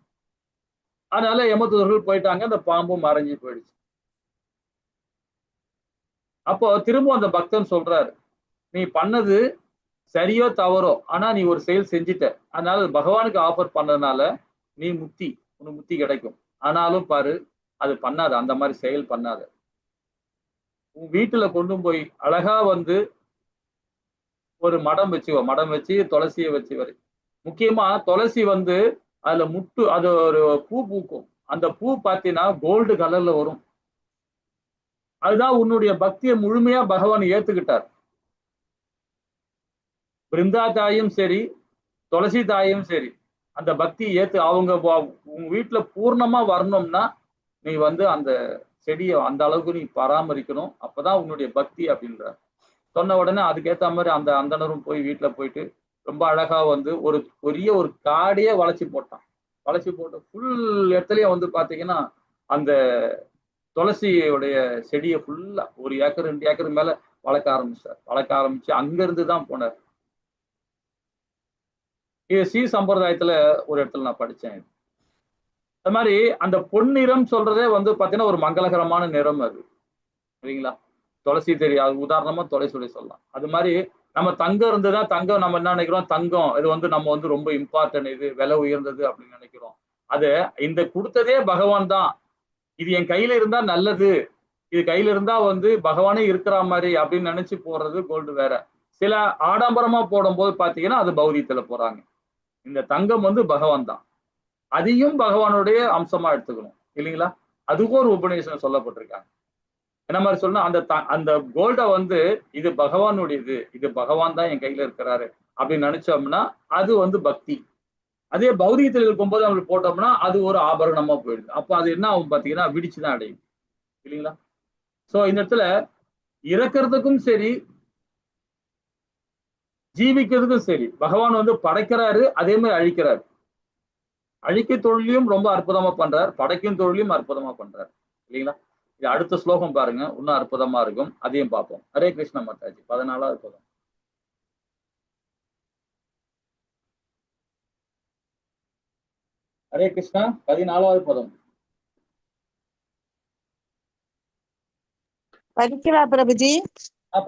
அதனால யமதூதர்கள் போயிட்டாங்க. அந்த பாம்பும் மறைஞ்சு போயிடுச்சு. அப்போ திரும்ப அந்த பக்தன் சொல்றாரு, நீ பண்ணது சரியோ தவறோ, ஆனா நீ ஒரு செயல் செஞ்சுட்ட. அதனால பகவானுக்கு ஆஃபர் பண்ணதுனால நீ உனக்கு முக்தி கிடைக்கும். ஆனாலும் பாரு, அது பண்ணாத, அந்த மாதிரி செயல் பண்ணாத. உன் வீட்டுல கொண்டு போய் அழகா வந்து ஒரு மடம் வச்சுக்கோ. மடம் வச்சு துளசியை வச்சு வரை. முக்கியமா துளசி வந்து அதுல அது ஒரு பூ பூக்கும். அந்த பூ பார்த்தீங்கன்னா கோல்டு கலர்ல வரும். அதுதான் உன்னுடைய பக்தியை முழுமையா பகவான் ஏத்துக்கிட்டார். பிருந்தா தாயும் சரி, துளசி தாயும் சரி, அந்த பக்தியை ஏத்து அவங்க உங்க வீட்டுல பூர்ணமா வரணும்னா நீ வந்து அந்த செடியை அந்த அளவுக்கு நீ பராமரிக்கணும். அப்பதான் உன்னுடைய பக்தி அப்படின்ற சொன்ன உடனே அதுக்கேத்த மாதிரி அந்த அந்தணரும் போய் வீட்டுல போயிட்டு ரொம்ப அழகா வந்து ஒரு பெரிய ஒரு காடையே வளைச்சு போட்டான். வளைச்சு போட்ட ஃபுல் இடத்துலயும் வந்து பாத்தீங்கன்னா அந்த துளசியுடைய செடியை ஃபுல்லா 1 ஏக்கர் 2 ஏக்கர் மேல வளர்க்க ஆரம்பிச்சார். வளர்க்க ஆரம்பிச்சு அங்க இருந்துதான் போனார். இது ஸ்ரீ சம்பிரதாயத்துல ஒரு இடத்துல நான் படிச்சேன். அது மாதிரி அந்த பொன்னிறம் சொல்றதே வந்து பாத்தீங்கன்னா ஒரு மங்களகரமான நிறம் அது, சரிங்களா? துளசி தெரியாது, உதாரணமா துளசி சொல்லலாம். அது மாதிரி நம்ம தங்கம் இருந்துதான் தங்கம் நம்ம என்ன நினைக்கிறோம், தங்கம் இது வந்து நம்ம வந்து ரொம்ப இம்பார்ட்டன்ட், இது விலை உயர்ந்தது அப்படின்னு நினைக்கிறோம். அது இந்த கொடுத்ததே பகவான் தான். இது என் கையில இருந்தா நல்லது, இது கையில இருந்தா வந்து பகவானே இருக்கிற மாதிரி அப்படின்னு நினைச்சு போடுறது கோல்டு வேற. சில ஆடம்பரமா போடும்போது பாத்தீங்கன்னா அது பௌதியத்துல போறாங்க. இந்த தங்கம் வந்து பகவான் தான், அதையும் பகவானுடைய அம்சமா எடுத்துக்கணும் இல்லைங்களா? அதுக்கும் ஒரு உபநிஷம் சொல்லப்பட்டிருக்காங்க. என்ன மாதிரி சொன்னா அந்த கோல்ட வந்து இது பகவானுடையது, இது பகவான் தான் என் கையில இருக்கிறாரு அப்படின்னு நினைச்சோம்னா அது வந்து பக்தி. அதே பௌதிகத்தில் இருக்கும்போது அவங்களுக்கு போட்டோம்னா அது ஒரு ஆபரணமா போயிடுது. அப்ப அது என்ன ஆகும் பாத்தீங்கன்னா விடிச்சுதான் அடையும் இல்லைங்களா? சோ இந்த இடத்துல இறக்கிறதுக்கும் சரி ஜீவிக்கிறதுக்கும் சரி பகவான் வந்து படைக்கிறாரு, அதே மாதிரி அழிக்கிறாரு. அழிக்க தொழிலையும் ரொம்ப அற்புதமா பண்றார், படைக்கும் தொழிலையும் அற்புதமா பண்றார் இல்லைங்களா? இது அடுத்த ஸ்லோகம் பாருங்க, இன்னும் அற்புதமா இருக்கும், அதையும் பார்ப்போம். ஹரே கிருஷ்ண மாதாஜி. 14வது பதம். ஹரே கிருஷ்ணா. 14வது பதம் படிக்கவா பிரபுஜி?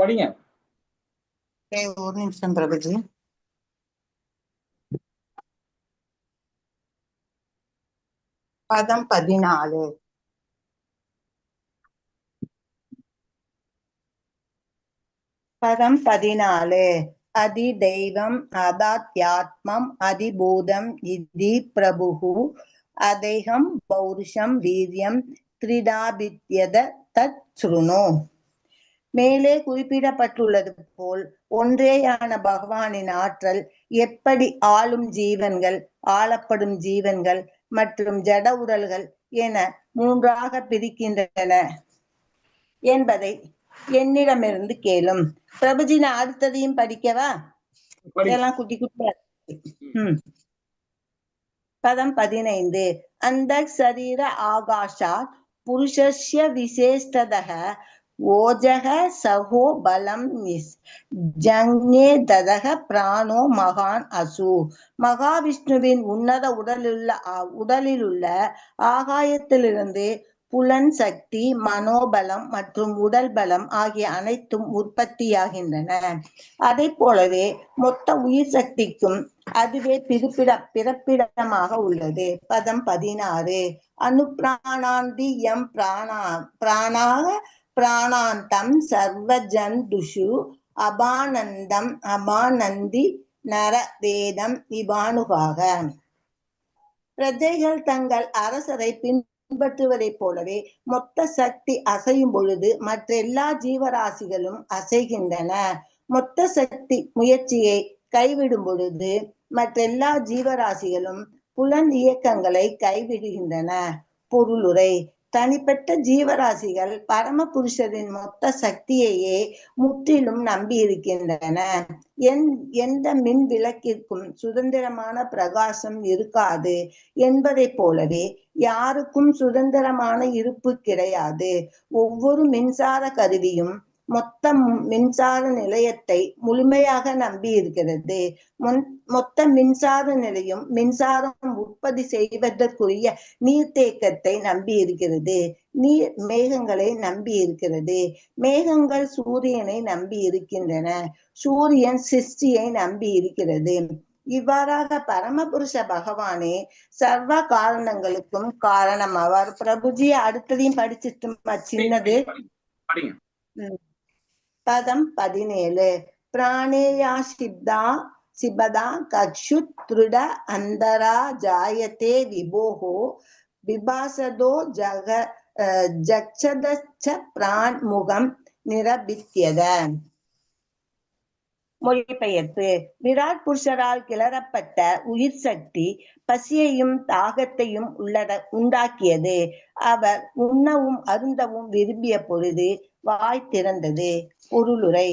படிங்க. ஒரு நிமிஷம் பிரபுஜி. பதம் 14. பதம் 14. அதி தெய்வம் அதாத்யாத்மம் அதிபூதம் இதி பிரபுஹு அதேகம் பௌருஷம் வீரியம் த்ரிதாபித்யத தத் சுருணு. மேலே குறிப்பிடப்பட்டுள்ளது போல் ஒன்றேயான பகவானின் ஆற்றல் எப்படி ஆளும் ஜீவன்கள், ஆளப்படும் ஜீவன்கள் மற்றும் ஜட உடல்கள் என 3ஆக பிரிக்கின்றன என்பதை என்னிடமிருந்து கேளும். பிரபுஜி, நான் அடுத்ததையும் படிக்கவா? இதெல்லாம் குட்டி குட்டியா. பதம் 15. அந்த சரீர ஆகாஷா புருஷஸ்ய விசேஷ்டதः ஓஜக சகோ பலம் ஜங்ஞே ததக பிராணோ மகான் அசு. மகாவிஷ்ணுவின் உன்னத உடலிலுள்ள ஆகாயத்திலிருந்து புலன் சக்தி, மனோபலம் மற்றும் உடல் பலம் ஆகிய அனைத்தும் உற்பத்தியாகின்றன. அதை போலவே மொத்த உயிர் சக்திக்கும் அதுவே பிறப்பிடமாக உள்ளது. பதம் 16. அனுப்பிராணாந்தி யம் பிராணாக பிராணாந்தம் சர்வஜந்துஷு அபானந்தி நர வேதம் இபானுகாக. பிரஜைகள் தங்கள் அரசரை பின்பற்றுவதைப் போலவே மொத்த சக்தி அசையும் பொழுது மற்ற எல்லா ஜீவராசிகளும் அசைகின்றன. மொத்த சக்தி முயற்சியை கைவிடும் பொழுது மற்றெல்லா ஜீவராசிகளும் புலன் இயக்கங்களை கைவிடுகின்றன. பொருளுரை. தனிப்பட்ட ஜீவராசிகள் பரமபுருஷரின் மொத்த சக்தியையே முற்றிலும் நம்பி இருக்கின்றன. எந்த மின் விளக்கிற்கும் சுதந்திரமான பிரகாசம் இருக்காது என்பதை போலவே யாருக்கும் சுதந்திரமான இருப்பு கிடையாது. ஒவ்வொரு மின்சார கருவியும் மொத்த மின்சார நிலையத்தை முழுமையாக நம்பி இருக்கிறது. மொத்த மின்சார நிலையம் மின்சாரம் உற்பத்தி செய்வதற்குரிய நீர்த்தேக்கத்தை நம்பி இருக்கிறது. நீர் மேகங்களை நம்பி இருக்கிறது. மேகங்கள் சூரியனை நம்பி இருக்கின்றன. சூரியன் சிருஷ்டியை நம்பி இருக்கிறது. இவ்வாறாக பரமபுருஷ பகவானே சர்வ காரணங்களுக்கும் காரணம் அவர். பிரபுஜி அடுத்ததையும் படிச்சுட்டு சின்னது பதம் 17. பிராணேயா சிபதா கக்ஷுத் திருட அந்தரா ஜாயத்தே விபோஹோ விபாசதோ ஜக்ஷதச்ச பிரான் முகம் நிரபித்யத. மொழிபெயர்ப்பு. விராட் புருஷரால் கிளறப்பட்ட உயிர் சக்தி பசியையும் தாகத்தையும் உண்டாக்கியது. அவர் உண்ணவும் அருந்தவும் விரும்பிய பொழுது வாய் திறந்தது. பொருளுரை.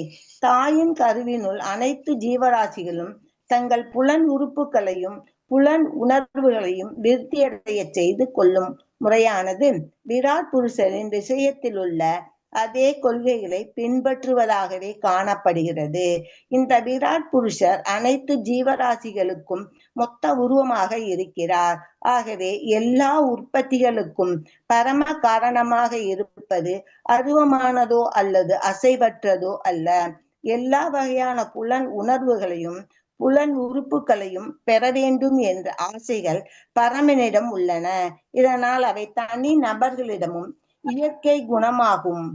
தாயின் கருவினுள் அனைத்து ஜீவராசிகளும் தங்கள் புலன் உறுப்புகளையும் புலன் உணர்வுகளையும் விருத்தியடைய செய்து கொள்ளும் முறையானது விராட் புருஷரின் விஷயத்தில் உள்ள அதே கொள்கைகளை பின்பற்றுவதாகவே காணப்படுகிறது. இந்த விராட் புருஷர் அனைத்து ஜீவராசிகளுக்கும் மொத்த உருவமாக இருக்கிறார். ஆகவே எல்லா உற்பத்திகளுக்கும் பரம காரணமாக இருப்பது அருவமானதோ அல்லது அசைவற்றதோ அல்ல. எல்லா வகையான புலன் உணர்வுகளையும் புலன் உறுப்புகளையும் பெற வேண்டும் என்ற ஆசைகள் பரமனிடம் உள்ளன. இதனால் அவை தனி நபர்களிடமும் இயற்கை குணமாகும்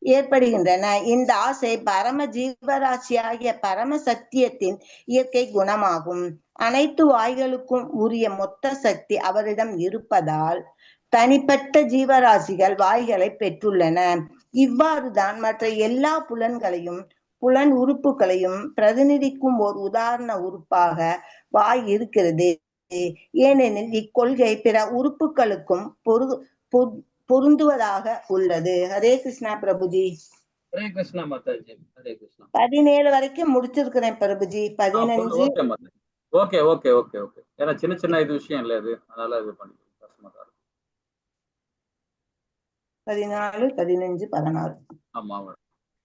ஏற்படுகின்றன. இந்த ஆசை பரம ஜீவராசியாகிய பரம சத்தியத்தின் இயற்கை குணமாகும். அனைத்து வாய்களுக்கும் உரிய மொத்த சக்தி அவரிடம் இருப்பதால் தனிப்பட்ட ஜீவராசிகள் வாய்களை பெற்றுள்ளன. இவ்வாறுதான் மற்ற எல்லா புலன்களையும் புலன் உறுப்புகளையும் பிரதிநிதிக்கும் ஓர் உதாரண உறுப்பாக வாய் இருக்கிறது. ஏனெனில் இக்கொள்கை பிற உறுப்புகளுக்கும் பொருந்துவதாக உள்ளது. ஹரே கிருஷ்ணா பிரபுஜி. ஹரே கிருஷ்ணா மாதாஜி. ஹரே கிருஷ்ணா. 17 வரைக்கும் முடிச்சிருக்கிறேன் Prabhuji. 15. Okay okay okay okay. ஏன்னா சின்ன சின்ன இது விஷயம் இல்ல அது, அதனால இது பண்ணி கஷ்டமா தான் இருக்கும். 14, 15, 16. ஆமா.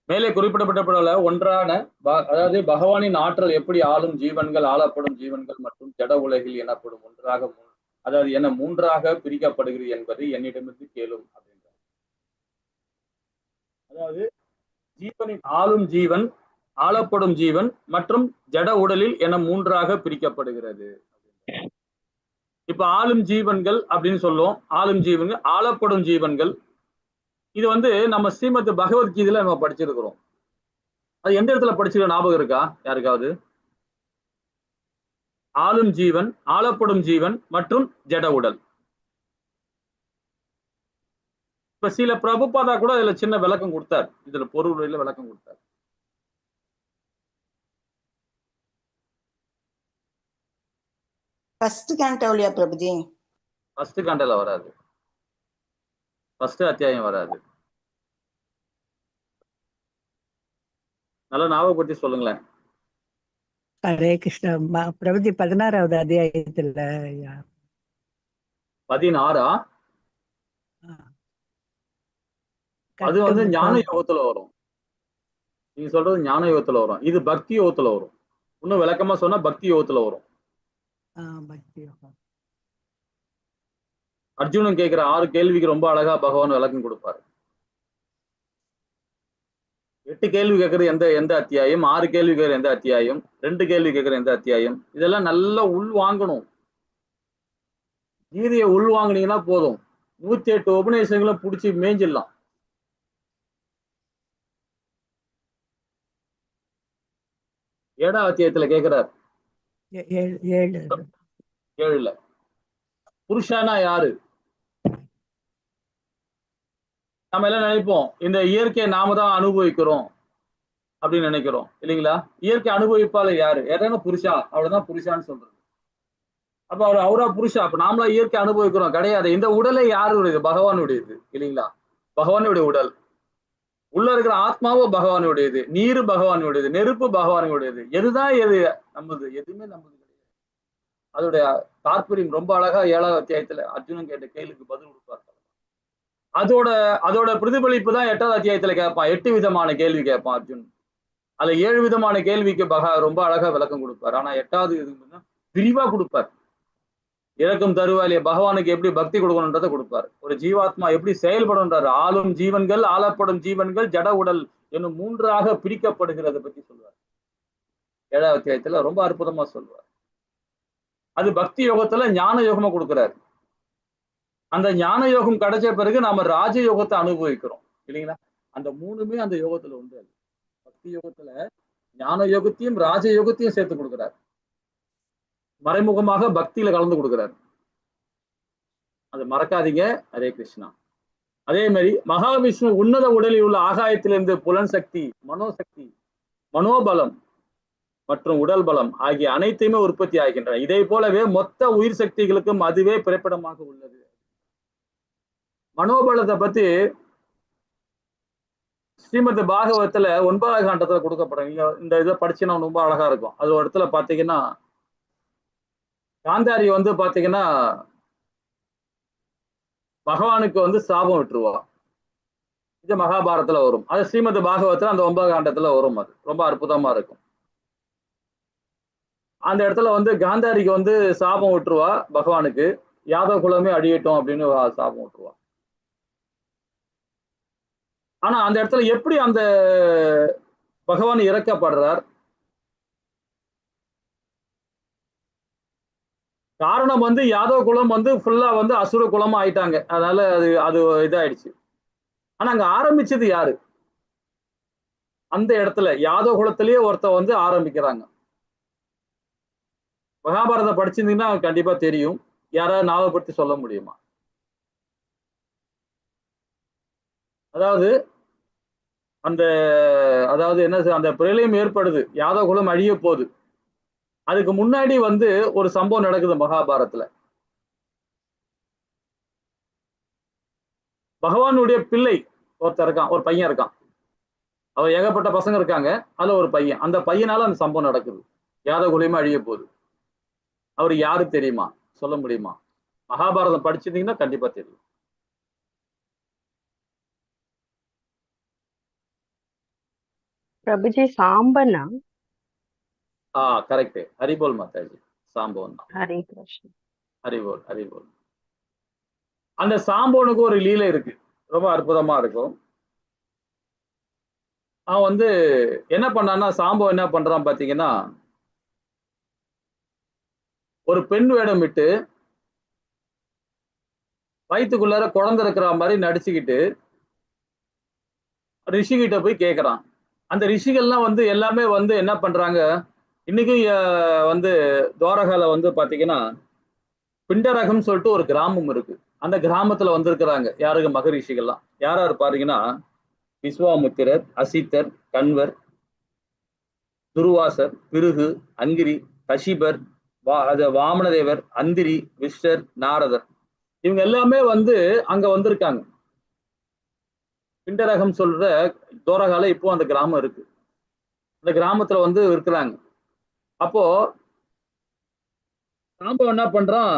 மேலே குறிப்பிடப்பட்ட ஒன்றான அதாவது பகவானின் ஆற்றல் எப்படி ஆளும் ஜீவன்கள் ஆளப்படும் ஜீவன்கள் மற்றும் ஜட உலகில் எனப்படும் ஒன்றாக அதாவது என மூன்றாக பிரிக்கப்படுகிறது என்பதை என்னிடமிருந்து கேளும் அப்படின்றார். அதாவது ஜீவனின் ஆளும் ஜீவன் ஆளப்படும் ஜீவன் மற்றும் ஜட உடலில் என மூன்றாக பிரிக்கப்படுகிறது. இப்ப ஆளும் ஜீவன்கள் அப்படின்னு சொல்லுவோம். ஆளும் ஜீவன்கள் ஆளப்படும் ஜீவன்கள் இது நம்ம ஸ்ரீமத் பகவத்கீதையில நம்ம படிச்சிருக்கிறோம். அது எந்த இடத்துல படிச்சிருக்க ஞாபகம் இருக்கா யாருக்காவது? ஆளும் ஜீவன் ஆளப்படும் ஜீவன் மற்றும் ஜட உடல். இப்ப சில பிரபுபாதா கூட இதுல சின்ன விளக்கம் கொடுத்தார். இதுல பொருள் விளக்கம் கொடுத்தார். ஃபர்ஸ்ட் கேண்டோலியா பிரபுஜி. ஃபர்ஸ்ட் கேண்டோல வராது. ஃபர்ஸ்ட் அத்தியாயம் வராது. நல்லா ஞாபகப்படுத்தி சொல்லுங்களேன். ஹரே கிருஷ்ணா பிரபுஜி. 16வது அத்தியாயத்துல 16. அது ஞான யோகத்துல வரும். நீங்க சொல்றது ஞான யோகத்துல வரும். இது பக்தி யோகத்துல வரும். இன்னும் விளக்கமா சொன்னா பக்தி யோகத்துல வரும். அர்ஜுனன் கேட்கிற 6 கேள்விக்கு ரொம்ப அழகா பகவான் விளக்கம் கொடுப்பாரு. 8 கேள்வி கேட்கறது எந்த அத்தியாயம், 6 கேள்வி கேட்கிற எந்த அத்தியாயம், 2 கேள்வி கேட்கிற எந்த அத்தியாயம், இதெல்லாம் நல்லா உள் வாங்கணும். கீதையை உள் வாங்கினீங்கன்னா போதும், 108 உபநிஷதங்களும் பிடிச்சி மேய்ஞ்சிடலாம். ஏழாம் அத்தியாயத்துல கேட்கிறார். 7ல புருஷனா யாரு? நம்ம எல்லாம் நினைப்போம் இந்த இயற்கையை நாம தான் அனுபவிக்கிறோம் அப்படின்னு நினைக்கிறோம் இல்லைங்களா? இயற்கை அனுபவிப்பாளர் யாரு? ஏதான புருஷா, அவ்வளவுதான் புருஷான்னு சொல்றது. அப்ப அவர் அவரா புருஷா? அப்ப நாமளா இயற்கை அனுபவிக்கிறோம் கிடையாது. இந்த உடலை யாருடையது? பகவானுடையது இல்லைங்களா? பகவானுடைய உடல். உள்ள இருக்கிற ஆத்மாவும் பகவானுடையது, நீரு பகவானுடையது, நெருப்பு பகவானுடையது. எதுதான் எது நம்மது? எதுவுமே நம்மது கிடையாது. அதோடைய தாற்பயம் ரொம்ப அழகா 7வது அத்தியாயத்துல அர்ஜுனன் கேட்ட கேள்விக்கு பதில் கொடுப்பார். அதோட அதோட பிரதிபலிப்பு தான் 8வது அத்தியாயத்துல கேட்பான். 8 விதமான கேள்வி கேட்பான் அர்ஜுன். அதுல 7 விதமான கேள்விக்கு ரொம்ப அழகா விளக்கம் கொடுப்பார். ஆனா 8வது இது விரிவா கொடுப்பார். இறக்கும் தருவாயிலே பகவானுக்கு எப்படி பக்தி கொடுக்கணுன்றதை கொடுப்பார். ஒரு ஜீவாத்மா எப்படி செயல்படுன்றாரு. ஆளும் ஜீவன்கள், ஆளப்படும் ஜீவன்கள், ஜட உடல் என்னும் 3ஆக பிரிக்கப்படுகிறத பத்தி சொல்லுவார். 7வது அத்தியாயத்துல ரொம்ப அற்புதமா சொல்லுவார். அது பக்தி யோகத்துல ஞான யோகமா கொடுக்கிறாரு. அந்த ஞான யோகம் கிடைச்ச பிறகு நாம ராஜ யோகத்தை அனுபவிக்கிறோம் இல்லைங்களா? அந்த 3மே அந்த யோகத்துல உண்டு. பக்தி யோகத்துல ஞான யோகத்தையும் ராஜ யோகத்தையும் சேர்த்து கொடுக்கிறார். மறைமுகமாக பக்தியில கலந்து கொடுக்கிறார். அது மறக்காதீங்க. ஹரே கிருஷ்ணா. அதே மாதிரி மகாவிஷ்ணு உன்னத உடலில் உள்ள ஆகாயத்திலிருந்து புலன் சக்தி, மனோசக்தி, மனோபலம் மற்றும் உடல் பலம் ஆகிய அனைத்தையுமே உற்பத்தி ஆகின்றன. இதே போலவே மொத்த உயிர் சக்திகளுக்கும் அதுவே பிறப்பிடமாக உள்ளது. மனோபலத்தை பத்தி ஸ்ரீமத் பாகவத்துல 9வது காண்டத்துல கொடுக்கப்படும். நீங்க இந்த இதை படிச்சுன்னா ரொம்ப அழகா இருக்கும். அது ஒரு இடத்துல பாத்தீங்கன்னா காந்தாரி பாத்தீங்கன்னா பகவானுக்கு சாபம் விட்டுருவா. இது மகாபாரதத்துல வரும். அது ஸ்ரீமத் பாகவத்துல அந்த 9வது காண்டத்துல வரும். அது ரொம்ப அற்புதமா இருக்கும். அந்த இடத்துல காந்தாரிக்கு சாபம் விட்டுருவா பகவானுக்கு. யாதவ குலமே அழியட்டும் அப்படின்னு சாபம் விட்டுருவா. ஆனா அந்த இடத்துல எப்படி அந்த பகவான் இறக்கப்படுறார்? காரணம் யாதவ குலம் ஃபுல்லா அசுர குலமா ஆயிட்டாங்க. அதனால அது இதாயிடுச்சு. ஆனா அங்க ஆரம்பிச்சது யாரு? அந்த இடத்துல யாதவ குலத்திலேயே ஒருத்த ஆரம்பிக்கிறாங்க. மகாபாரதம் படிச்சிருந்தீங்கன்னா கண்டிப்பா தெரியும். யாராவது ஞாபகப்படுத்தி சொல்ல முடியுமா? அதாவது என்ன, அந்த பிரளயம் ஏற்படுது, யாதவ குலம் அழிய போகுது. அதுக்கு முன்னாடி ஒரு சம்பவம் நடக்குது மகாபாரதத்துல. பகவானுடைய பிள்ளை ஒருத்தர் இருக்கான், ஒரு பையன் இருக்கான். அவன் ஏகப்பட்ட பசங்க இருக்காங்க, அதுல ஒரு பையன். அந்த பையனால அந்த சம்பவம் நடக்குது. யாதவ குலமே அழிய போகுது. அவரு யாரு தெரியுமா? சொல்ல முடியுமா? மகாபாரதம் படிச்சிருந்தீங்கன்னா கண்டிப்பா தெரியும். பிரபுஜி சாம்பனா? கரெக்ட். ஹரிபோல் மாதாஜி. சாம்பவன் தான். ஹரே கிருஷ்ணா. ஹரிபோல் ஹரிபோல். அந்த சாம்பவனுக்கு ஒரு லீலை இருக்கு, ரொம்ப அற்புதமா இருக்கும். அவன் என்ன பண்ணான்னா, சாம்பவன் என்ன பண்றான் பாத்தீங்கன்னா, ஒரு பெண் வேடம் விட்டு வயிற்றுக்குள்ளார குழந்தை இருக்கிற மாதிரி நடிச்சுக்கிட்டு ரிஷிகிட்ட போய் கேட்கறான். அந்த ரிஷிகள்லாம் எல்லாமே என்ன பண்றாங்க, இன்னைக்கும் துவாரகால பாத்தீங்கன்னா பிண்டரகம் சொல்லிட்டு ஒரு கிராமம் இருக்கு. அந்த கிராமத்துல வந்திருக்கிறாங்க யாருக்கு? மகரிஷிகள்லாம். யாராரு பாருங்கன்னா, விஸ்வாமுத்திரர், அசித்தர், கண்வர், துருவாசர், பிருகு, அங்கிரி, கஷிபர், வாமனதேவர், அந்திரி, விஷ்டர், நாரதர். இவங்க எல்லாமே அங்க வந்திருக்காங்க. பிண்டரகம் சொல்ற துவாரகால இப்போ அந்த கிராமம் இருக்கு. அந்த கிராமத்துல இருக்கிறாங்க. அப்போ சாம்பவன் என்ன பண்றான்,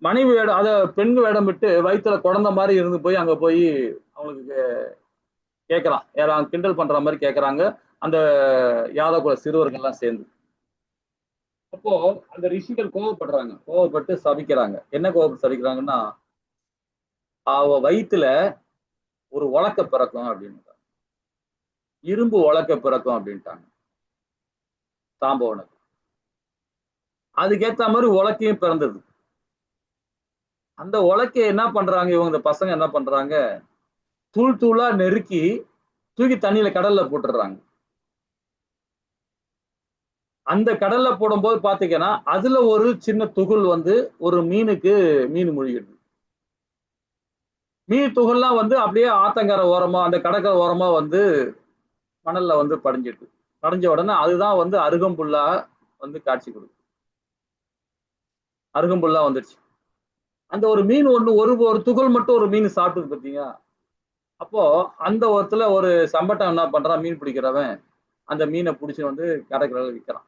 மனைவி வேடம், பெண் வேடம் விட்டு வயிற்றுல குழந்தை மாதிரி இருந்து போய் அங்க போய் அவங்களுக்கு கேட்கறான். யாரும் கிண்டல் பண்ற மாதிரி கேட்கறாங்க அந்த யாதவ குல சிறுவர்கள் எல்லாம் சேர்ந்து. அப்போ அந்த ரிஷிகள் கோவப்படுறாங்க. கோவப்பட்டு சபிக்கிறாங்க. என்ன கோவப்பட்டு சபிக்கிறாங்கன்னா, அவ வயிற்றுல ஒரு உலக்க பிறக்கும் அப்படின்னு, இரும்பு உலக்க பிறக்கும் அப்படின்ட்டாங்க சாம்பவனுக்கு. அதுக்கேத்த மாதிரி உலக்கையும் பிறந்தது. அந்த உலக்கைய என்ன பண்றாங்க இவங்க பசங்க, என்ன பண்றாங்க, தூள் தூளா நெருக்கி தூக்கி தண்ணியில கடல்ல போட்டுடுறாங்க. அந்த கடல்ல போடும்போது பாத்தீங்கன்னா அதுல ஒரு சின்ன துகள் ஒரு மீன் முழுகிடுது. மீன் துகள்லாம் அப்படியே ஆத்தங்கரை ஓரமா, அந்த கடற்கரை ஓரமா மணல்ல படிஞ்சிடுது. படிஞ்ச உடனே அதுதான் அருகம்புல்லா காட்சி கொடுக்கும். அருகம்புல்லாம் வந்துருச்சு. அந்த ஒரு மீன் ஒரு துகள் மட்டும் ஒரு மீன் சாப்பிட்டுது பார்த்தீங்க. அப்போ அந்த ஒருத்துல ஒரு சம்பட்டம் என்ன பண்றான், மீன் பிடிக்கிறவன் அந்த மீனை பிடிச்சி வந்து கடற்கரையில விற்கிறான்.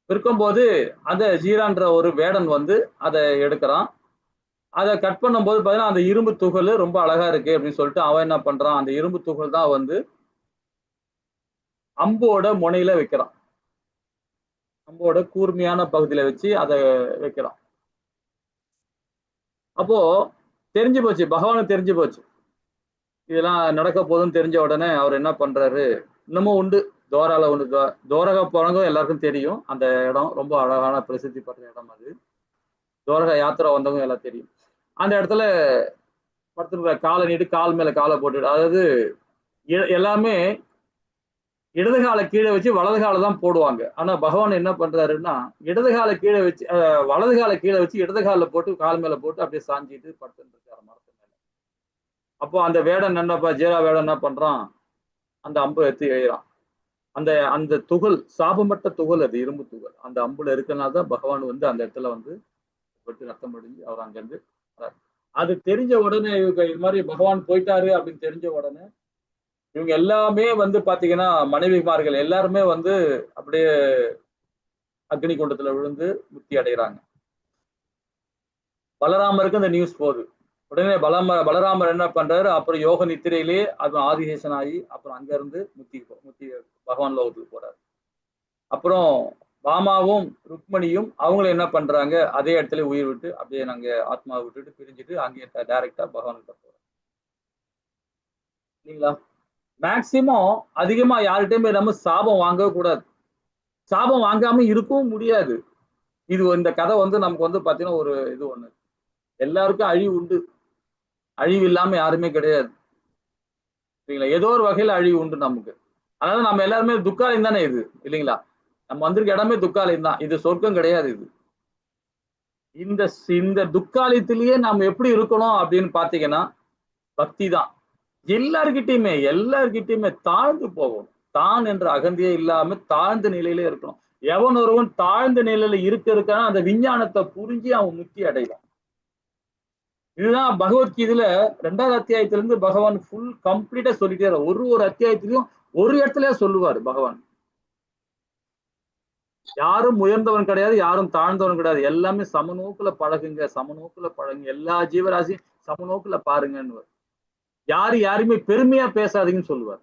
விற்கும்போது அந்த ஜீரான்ற ஒரு வேடன் வந்து அதை எடுக்கிறான். அதை கட் பண்ணும்போது பார்த்தீங்கன்னா அந்த இரும்பு துகள் ரொம்ப அழகா இருக்கு அப்படின்னு சொல்லிட்டு அவன் என்ன பண்றான், அந்த இரும்பு துகள் தான் வந்து அம்போட முனையில வைக்கிறான். அம்போட கூர்மையான பகுதியில வச்சு அதை வைக்கிறான். அப்போ தெரிஞ்சு போச்சு, பகவானுக்கு தெரிஞ்சு போச்சு இதெல்லாம் நடக்க போகுதுன்னு தெரிஞ்ச உடனே அவர் என்ன பண்றாரு, இன்னமும் உண்டு தோரால உண்டு. தோரகா போனவங்க எல்லாருக்கும் தெரியும். அந்த இடம் ரொம்ப அழகான பிரசித்தி பெற்ற இடம் அது. தோரகா யாத்திரை வந்தவங்க எல்லாம் தெரியும். அந்த இடத்துல படுத்துட்டு காலை நீட்டு கால் மேல காலை போட்டுட்டு, அதாவது எல்லாமே இடது காலை கீழே வச்சு வலது காலை தான் போடுவாங்க. ஆனா பகவான் என்ன பண்றாருன்னா, இடது காலை கீழே வச்சு வலது காலை கீழே வச்சு இடது கால போட்டு கால் மேல போட்டு அப்படியே சாஞ்சிட்டு படுத்துட்டு இருக்காரு மரத்து மேல. அப்போ அந்த வேடன் என்னப்பா ஜீரா வேடன் என்ன பண்றான், அந்த அம்பை எடுத்து எய்கிறான். அந்த அந்த துகள் சாபமற்ற துகள், அது இரும்பு துகள் அந்த அம்புல இருக்கனால தான் பகவான் வந்து அந்த இடத்துல வந்து ரத்தம் அடிஞ்சு அவர் அங்கிருந்து அது தெரிஞ்ச உடனே இவங்க இது மாதிரி பகவான் போயிட்டாரு அப்படின்னு தெரிஞ்ச உடனே இவங்க எல்லாமே வந்து பாத்தீங்கன்னா மனைவிமார்கள் எல்லாருமே வந்து அப்படியே அக்னி குண்டத்துல விழுந்து முக்தி அடைகிறாங்க. பலராமருக்கு அந்த நியூஸ் போகுது. உடனே பலராமர் என்ன பண்றாரு, அப்புறம் யோக நித்திரையிலேயே அது ஆதிசேஷன் ஆகி அப்புறம் அங்க இருந்து முக்தி பகவான் லோகத்துக்கு போறாரு. அப்புறம் பாமாவும் ருக்மணியும் அவங்களும் என்ன பண்றாங்க, அதே இடத்துல உயிர் விட்டு அப்படியே நாங்க ஆத்மாவை விட்டுட்டு பிரிஞ்சுட்டு அங்கே டைரக்டா பகவானுக்கு போறோம் இல்லைங்களா. மேக்சிமம் அதிகமா யார்கிட்டயுமே நம்ம சாபம் வாங்கவே கூடாது. சாபம் வாங்காம இருக்கவும் முடியாது. இது இந்த கதை வந்து நமக்கு வந்து பாத்தீங்கன்னா ஒரு இது ஒண்ணு, எல்லாருக்கும் அழிவு உண்டு, அழிவு இல்லாம யாருமே கிடையாது இல்லைங்களா. ஏதோ ஒரு வகையில அழிவு உண்டு நமக்கு. அதாவது நம்ம எல்லாருமே துக்காலயம் தானே இது இல்லைங்களா. நம்ம வந்திருக்க இடமே துக்காலயம் தான், இது சொர்க்கம் கிடையாது. இது இந்த துக்காலயத்திலேயே நாம எப்படி இருக்கணும் அப்படின்னு பாத்தீங்கன்னா பக்தி தான். எல்லார்கிட்டயுமே தாழ்ந்து போகணும். தான் என்ற அகந்தியே இல்லாம தாழ்ந்த நிலையிலே இருக்கணும். எவன் ஒருவன் தாழ்ந்த நிலையில இருக்கான அந்த விஞ்ஞானத்தை புரிஞ்சு அவன் முக்தி அடைவான். இதுதான் பகவத்கீதையில 2வது அத்தியாயத்திலிருந்து பகவான் ஃபுல் கம்ப்ளீட்டா சொல்லிட்டே ஒரு அத்தியாயத்திலையும் ஒரு இடத்துல சொல்லுவார் பகவான். யாரும் உயர்ந்தவன் கிடையாது, யாரும் தாழ்ந்தவன் கிடையாது, எல்லாமே சமநோக்குல பழகுங்க, சமநோக்குல பழகுங்க, எல்லா ஜீவராசியும் சமநோக்குல பாருங்கன்னு. யாருமே பெருமையா பேசாதீங்கன்னு சொல்லுவார்.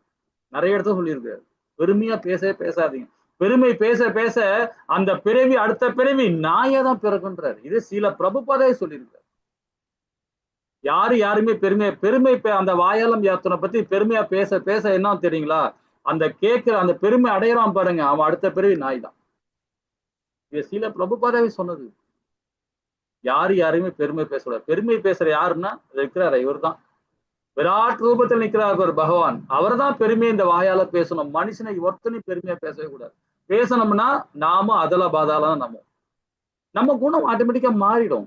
நிறைய இடத்துல சொல்லியிருக்காரு, பெருமையா பேசாதீங்க. பெருமை பேச பேச அந்த பிறவி அடுத்த பிறவி நாயா தான் பிறகுன்றார். இது சில பிரபுபாதே சொல்லியிருக்காரு. யாருமே பெருமை அந்த வாயாலம் யாத்திரை பத்தி பெருமையா பேச பேச என்ன தெரியுங்களா, அந்த கேட்கிற அந்த பெருமை அடையிறான் பாருங்க, அவன் அடுத்த பிறவி நாய் தான். இது சில பிரபுபாதாவே சொன்னது. யாருமே பெருமை பேசக்கூடாது. பெருமை பேசுற யாருன்னா இருக்கிறாரு, இவர் தான் விராட் ரூபத்தில் நிற்கிறார் ஒரு பகவான். அவர் தான் பெருமையை இந்த வாயால பேசணும். மனுஷனை ஒருத்தனையும் பெருமையா பேசவே கூடாது. பேசணும்னா நாம அதல பாதாலாம் நம்ம குணம் ஆட்டோமேட்டிக்கா மாறிடும்.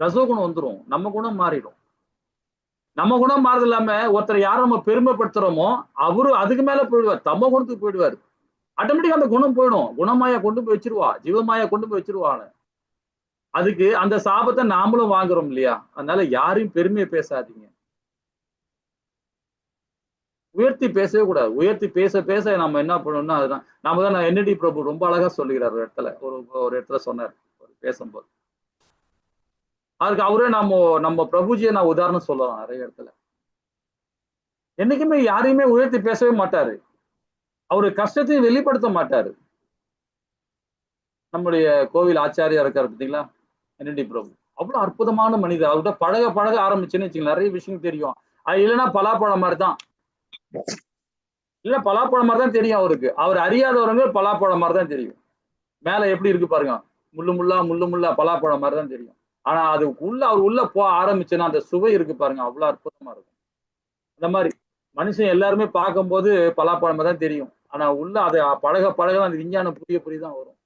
ரசகுணம் வந்துடும், நம்ம குணம் மாறிடும். நம்ம குணம் மாறுது இல்லாம ஒருத்தர் யாரும் நம்ம பெருமைப்படுத்துறோமோ அவரு அதுக்கு மேல போயிடுவார், தம்ம குணத்துக்கு போயிடுவார். ஆட்டோமேட்டிக்கா அந்த குணம் போயிடும். குணமாயா கொண்டு போய் வச்சிருவா, ஜீவமாயா கொண்டு போய் வச்சிருவான்னு. அதுக்கு அந்த சாபத்தை நாமளும் வாங்குறோம் இல்லையா. அதனால யாரையும் பெருமையை பேசாதீங்க, உயர்த்தி பேசவே கூடாது. உயர்த்தி பேச பேச நம்ம என்ன பண்ணணும்னா அதுதான் நாம தான் ND பிரபு ரொம்ப அழகா சொல்லுகிறார் ஒரு இடத்துல, ஒரு இடத்துல சொன்னார் பேசும்போது. அதுக்கு அவரே நம்ம பிரபுஜியை நான் உதாரணம் சொல்லலாம். நிறைய இடத்துல என்னைக்குமே யாரையுமே உயர்த்தி பேசவே மாட்டாரு, அவரு கஷ்டத்தையும் வெளிப்படுத்த மாட்டாரு. நம்முடைய கோவில் ஆச்சாரியா இருக்காரு பார்த்தீங்களா, ND பிரபு, அவ்வளவு அற்புதமான மனிதர். அவர்கிட்ட பழக ஆரம்பிச்சுன்னு வச்சுங்க நிறைய விஷயம் தெரியும். அது இல்லைன்னா பலாப்பழம் மாதிரி தான், இல்ல பலாப்பழம் மாதிரி தான் தெரியும் அவருக்கு. அவர் அறியாதவங்க பலாப்பழம் மாதிரி தான் தெரியும். மேல எப்படி இருக்கு பாருங்க, முள்ளு முள்ளா பலாப்பழம் மாதிரி தான் தெரியும். ஆனா அது அவர் உள்ள போக ஆரம்பிச்சுன்னா அந்த சுவை இருக்கு பாருங்க, அவ்வளவு அற்புதமா இருக்கும். அந்த மாதிரி மனுஷன் எல்லாருமே பார்க்கும்போது பலாப்பழம் தான் தெரியும். ஆனா உள்ள அதை பழக அந்த விஞ்ஞானம் புரியதான் வரும்.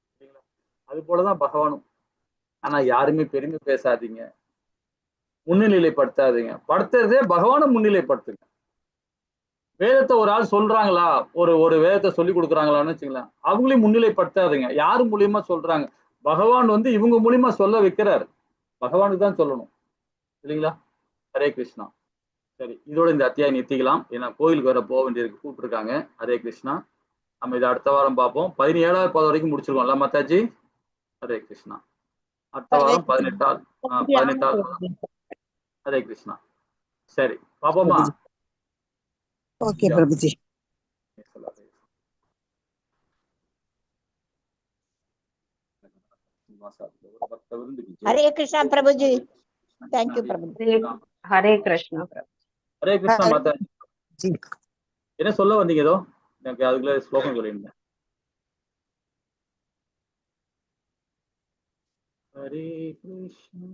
அது போலதான் பகவானும். ஆனா யாருமே பெருமை பேசாதீங்க, முன்னிலைப்படுத்தாதீங்க. படுத்துறதே பகவானை முன்னிலைப்படுத்துங்க. வேதத்தை ஒரு ஆள் சொல்றாங்களா, ஒரு வேதத்தை சொல்லி கொடுக்குறாங்களான்னு வச்சுங்களேன், அவங்களையும் முன்னிலைப்படுத்தாதுங்க. யாரு மூலியமா சொல்றாங்க, பகவான் வந்து இவங்க மூலியமா சொல்ல வைக்கிறாரு. பகவானுக்கு தான் சொல்லணும் இல்லைங்களா? ஹரே கிருஷ்ணா. சரி, இதோட இந்த அத்தியாயம் நிறுத்திக்கலாம். ஏன்னா கோயிலுக்கு வேற போக வேண்டியிருக்கு, கூப்பிட்டுருக்காங்க. ஹரே கிருஷ்ணா. நம்ம இதை அடுத்த வாரம் பார்ப்போம். 17வது பாதம் வரைக்கும் முடிச்சிருக்கோம்ல மாதாஜி? ஹரே கிருஷ்ணா. அடுத்த வாரம் 18வது. ஹரே கிருஷ்ணா. சரி, பாப்போமா? ஓகே பிரபுஜி. ஹரே கிருஷ்ணா பிரபுஜி. தேங்க்யூ பிரபுஜி. ஹரே கிருஷ்ணா. ஹரே கிருஷ்ணா மாதாஜி. என்ன சொல்ல வந்தீங்க? ஏதோ எனக்கு அதுக்குள்ள ஸ்லோகம் சொல்லியிருந்தேன். ஹரே கிருஷ்ணா.